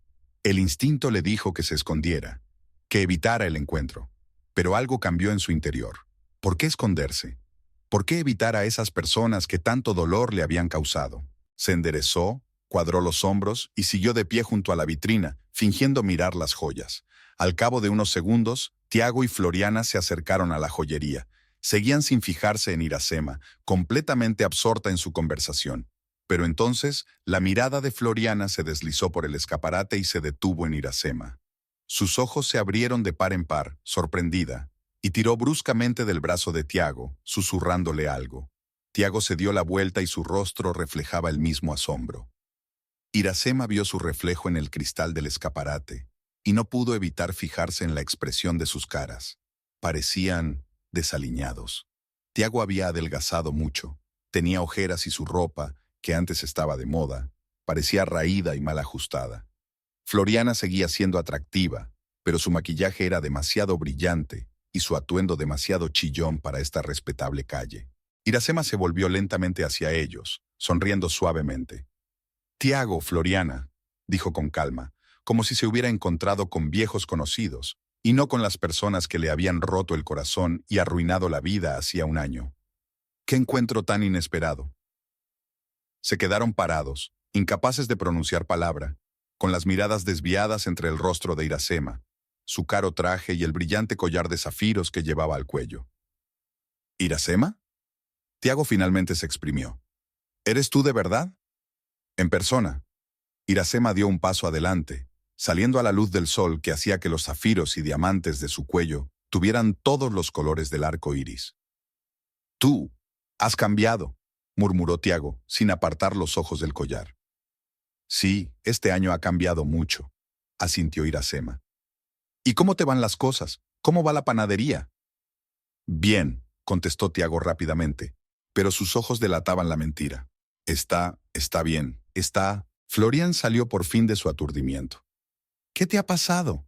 El instinto le dijo que se escondiera, que evitara el encuentro. Pero algo cambió en su interior. ¿Por qué esconderse? ¿Por qué evitar a esas personas que tanto dolor le habían causado? Se enderezó, cuadró los hombros y siguió de pie junto a la vitrina, fingiendo mirar las joyas. Al cabo de unos segundos, Tiago y Floriana se acercaron a la joyería. Seguían sin fijarse en Iracema, completamente absorta en su conversación. Pero entonces, la mirada de Floriana se deslizó por el escaparate y se detuvo en Iracema. Sus ojos se abrieron de par en par, sorprendida, y tiró bruscamente del brazo de Tiago, susurrándole algo. Tiago se dio la vuelta y su rostro reflejaba el mismo asombro. Iracema vio su reflejo en el cristal del escaparate, y no pudo evitar fijarse en la expresión de sus caras. Parecían desaliñados. Tiago había adelgazado mucho, tenía ojeras y su ropa, que antes estaba de moda, parecía raída y mal ajustada. Floriana seguía siendo atractiva, pero su maquillaje era demasiado brillante y su atuendo demasiado chillón para esta respetable calle. Iracema se volvió lentamente hacia ellos, sonriendo suavemente. «Tiago, Floriana», dijo con calma, como si se hubiera encontrado con viejos conocidos, y no con las personas que le habían roto el corazón y arruinado la vida hacía un año. «¿Qué encuentro tan inesperado?» Se quedaron parados, incapaces de pronunciar palabra, con las miradas desviadas entre el rostro de Iracema, su caro traje y el brillante collar de zafiros que llevaba al cuello. «¿Iracema?» Tiago finalmente se exprimió. «¿Eres tú de verdad?» «En persona». Iracema dio un paso adelante, saliendo a la luz del sol que hacía que los zafiros y diamantes de su cuello tuvieran todos los colores del arco iris. «Tú has cambiado», murmuró Tiago, sin apartar los ojos del collar. «Sí, este año ha cambiado mucho», asintió Iracema. «¿Y cómo te van las cosas? ¿Cómo va la panadería?» «Bien», contestó Tiago rápidamente, pero sus ojos delataban la mentira. Está bien, está...» Florian salió por fin de su aturdimiento. «¿Qué te ha pasado?»,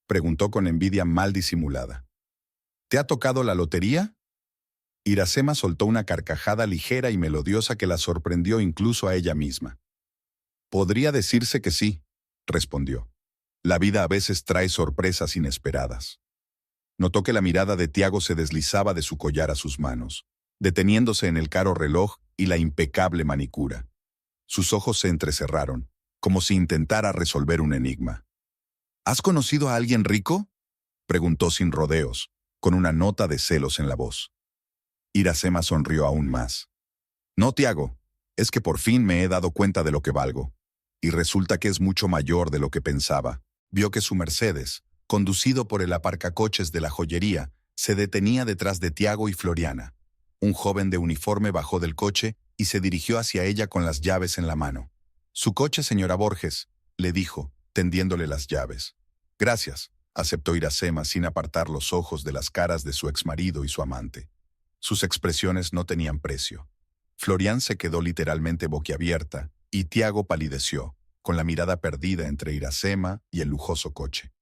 preguntó con envidia mal disimulada. «¿Te ha tocado la lotería?». Iracema soltó una carcajada ligera y melodiosa que la sorprendió incluso a ella misma. «Podría decirse que sí», respondió. «La vida a veces trae sorpresas inesperadas». Notó que la mirada de Tiago se deslizaba de su collar a sus manos, deteniéndose en el caro reloj y la impecable manicura. Sus ojos se entrecerraron, como si intentara resolver un enigma. «¿Has conocido a alguien rico?», preguntó sin rodeos, con una nota de celos en la voz. Iracema sonrió aún más. «No, Tiago, es que por fin me he dado cuenta de lo que valgo. Y resulta que es mucho mayor de lo que pensaba». Vio que su Mercedes, conducido por el aparcacoches de la joyería, se detenía detrás de Tiago y Floriana. Un joven de uniforme bajó del coche y se dirigió hacia ella con las llaves en la mano. «Su coche, señora Borges», le dijo, tendiéndole las llaves. «Gracias», aceptó Iracema sin apartar los ojos de las caras de su exmarido y su amante. Sus expresiones no tenían precio. Florián se quedó literalmente boquiabierta y Tiago palideció, con la mirada perdida entre Iracema y el lujoso coche.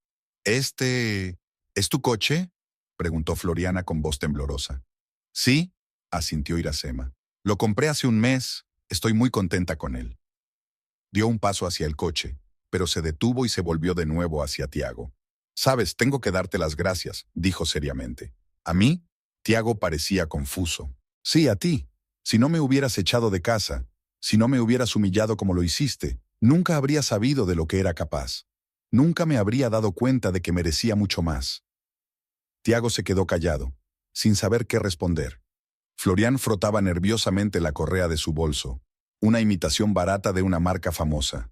«¿Este... es tu coche?», preguntó Floriana con voz temblorosa. «Sí», asintió Iracema. «Lo compré hace un mes. Estoy muy contenta con él». Dio un paso hacia el coche, pero se detuvo y se volvió de nuevo hacia Tiago. «Sabes, tengo que darte las gracias», dijo seriamente. «¿A mí?». Tiago parecía confuso. Sí, a ti. Si no me hubieras echado de casa, si no me hubieras humillado como lo hiciste, nunca habría sabido de lo que era capaz. Nunca me habría dado cuenta de que merecía mucho más. Tiago se quedó callado, sin saber qué responder. Florian frotaba nerviosamente la correa de su bolso, una imitación barata de una marca famosa.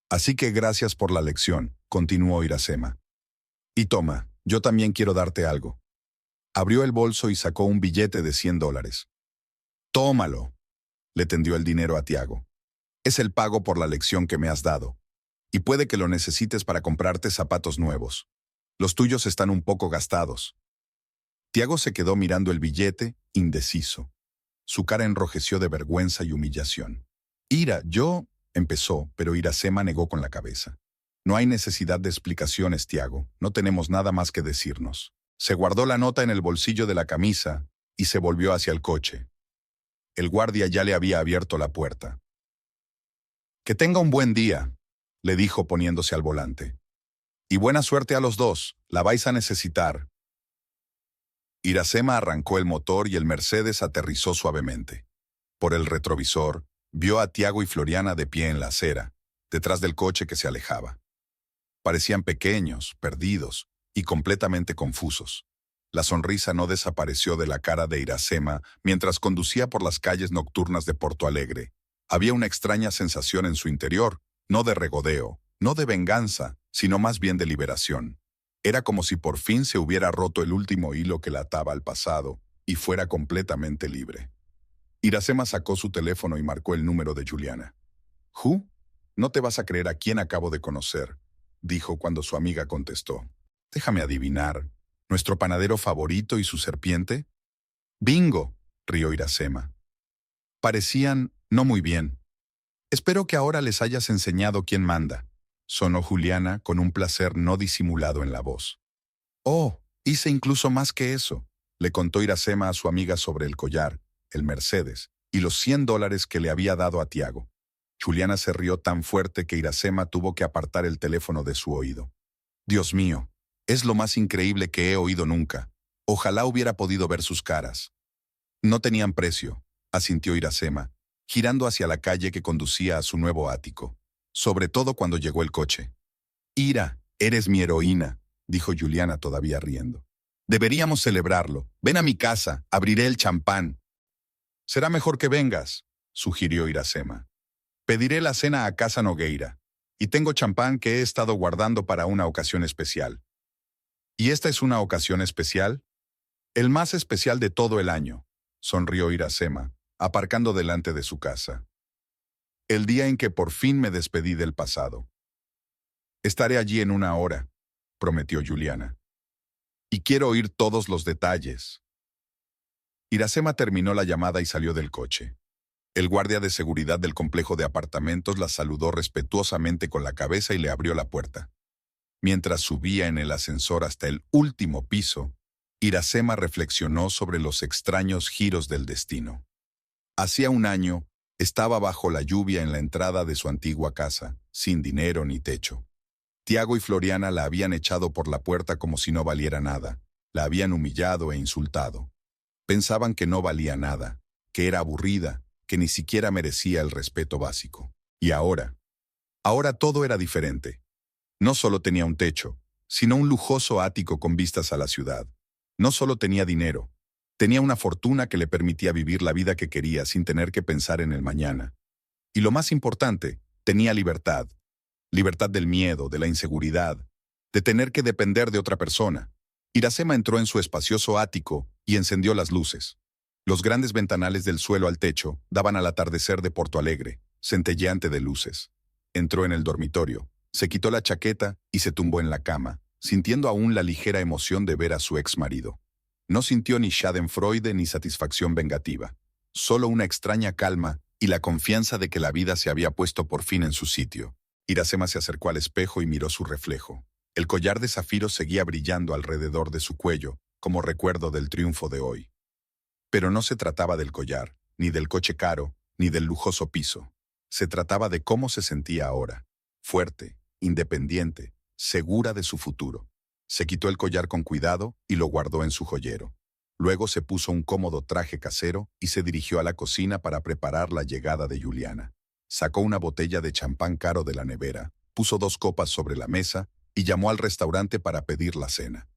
Así que gracias por la lección, continuó Iracema. Y toma, yo también quiero darte algo. Abrió el bolso y sacó un billete de $100. Tómalo, le tendió el dinero a Tiago. Es el pago por la lección que me has dado. Y puede que lo necesites para comprarte zapatos nuevos. Los tuyos están un poco gastados. Tiago se quedó mirando el billete, indeciso. Su cara enrojeció de vergüenza y humillación. Yo, empezó, pero Iracema negó con la cabeza. No hay necesidad de explicaciones, Tiago. No tenemos nada más que decirnos. Se guardó la nota en el bolsillo de la camisa y se volvió hacia el coche. El guardia ya le había abierto la puerta. Que tenga un buen día, le dijo poniéndose al volante. Y buena suerte a los dos, la vais a necesitar. Iracema arrancó el motor y el Mercedes aterrizó suavemente. Por el retrovisor, vio a Tiago y Floriana de pie en la acera, detrás del coche que se alejaba. Parecían pequeños, perdidos y completamente confusos. La sonrisa no desapareció de la cara de Iracema mientras conducía por las calles nocturnas de Porto Alegre. Había una extraña sensación en su interior, no de regodeo, no de venganza, sino más bien de liberación. Era como si por fin se hubiera roto el último hilo que la ataba al pasado y fuera completamente libre. Iracema sacó su teléfono y marcó el número de Juliana. «¿Who? No te vas a creer a quién acabo de conocer», dijo cuando su amiga contestó. «Déjame adivinar. ¿Nuestro panadero favorito y su serpiente?» «Bingo», rió Iracema. Parecían no muy bien. «Espero que ahora les hayas enseñado quién manda», sonó Juliana con un placer no disimulado en la voz. «Oh, hice incluso más que eso», le contó Iracema a su amiga sobre el collar, el Mercedes, y los $100 que le había dado a Tiago. Juliana se rió tan fuerte que Iracema tuvo que apartar el teléfono de su oído. «Dios mío, es lo más increíble que he oído nunca. Ojalá hubiera podido ver sus caras». «No tenían precio», asintió Iracema, girando hacia la calle que conducía a su nuevo ático, sobre todo cuando llegó el coche. «Ira, eres mi heroína», dijo Juliana todavía riendo. «Deberíamos celebrarlo. Ven a mi casa, abriré el champán». «Será mejor que vengas», sugirió Iracema. «Pediré la cena a casa Nogueira, y tengo champán que he estado guardando para una ocasión especial». «¿Y esta es una ocasión especial?» «El más especial de todo el año», sonrió Iracema, aparcando delante de su casa. «El día en que por fin me despedí del pasado». «Estaré allí en una hora», prometió Juliana. «Y quiero oír todos los detalles». Iracema terminó la llamada y salió del coche. El guardia de seguridad del complejo de apartamentos la saludó respetuosamente con la cabeza y le abrió la puerta. Mientras subía en el ascensor hasta el último piso, Iracema reflexionó sobre los extraños giros del destino. Hacía un año, estaba bajo la lluvia en la entrada de su antigua casa, sin dinero ni techo. Tiago y Floriana la habían echado por la puerta como si no valiera nada. La habían humillado e insultado. Pensaban que no valía nada, que era aburrida, que ni siquiera merecía el respeto básico. Y ahora todo era diferente. No solo tenía un techo, sino un lujoso ático con vistas a la ciudad. No solo tenía dinero, tenía una fortuna que le permitía vivir la vida que quería sin tener que pensar en el mañana. Y lo más importante, tenía libertad. Libertad del miedo, de la inseguridad, de tener que depender de otra persona. Iracema entró en su espacioso ático y encendió las luces. Los grandes ventanales del suelo al techo daban al atardecer de Porto Alegre, centelleante de luces. Entró en el dormitorio, se quitó la chaqueta y se tumbó en la cama, sintiendo aún la ligera emoción de ver a su ex marido. No sintió ni schadenfreude ni satisfacción vengativa, solo una extraña calma y la confianza de que la vida se había puesto por fin en su sitio. Iracema se acercó al espejo y miró su reflejo. El collar de zafiros seguía brillando alrededor de su cuello, como recuerdo del triunfo de hoy. Pero no se trataba del collar, ni del coche caro, ni del lujoso piso. Se trataba de cómo se sentía ahora, fuerte, independiente, segura de su futuro. Se quitó el collar con cuidado y lo guardó en su joyero. Luego se puso un cómodo traje casero y se dirigió a la cocina para preparar la llegada de Juliana. Sacó una botella de champán caro de la nevera, puso 2 copas sobre la mesa y llamó al restaurante para pedir la cena.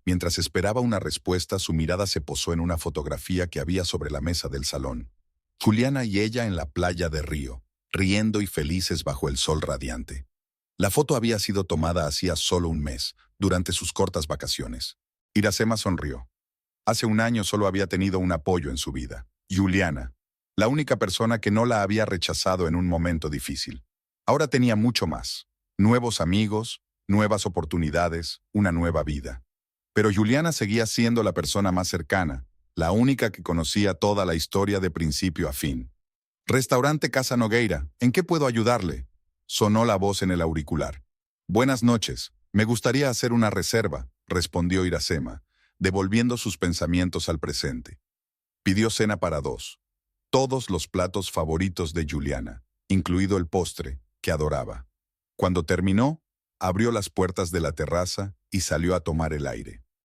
Mientras esperaba una respuesta, su mirada se posó en una fotografía que había sobre la mesa del salón. Juliana y ella en la playa de Río, riendo y felices bajo el sol radiante. La foto había sido tomada hacía solo un mes, durante sus cortas vacaciones. Iracema sonrió. Hace un año solo había tenido un apoyo en su vida, Juliana, la única persona que no la había rechazado en un momento difícil. Ahora tenía mucho más. Nuevos amigos, nuevas oportunidades, una nueva vida. Pero Juliana seguía siendo la persona más cercana, la única que conocía toda la historia de principio a fin. Restaurante Casa Nogueira, ¿en qué puedo ayudarle? Sonó la voz en el auricular. Buenas noches, me gustaría hacer una reserva, respondió Iracema, devolviendo sus pensamientos al presente. Pidió cena para 2. Todos los platos favoritos de Juliana, incluido el postre, que adoraba. Cuando terminó, abrió las puertas de la terraza y salió a tomar el aire.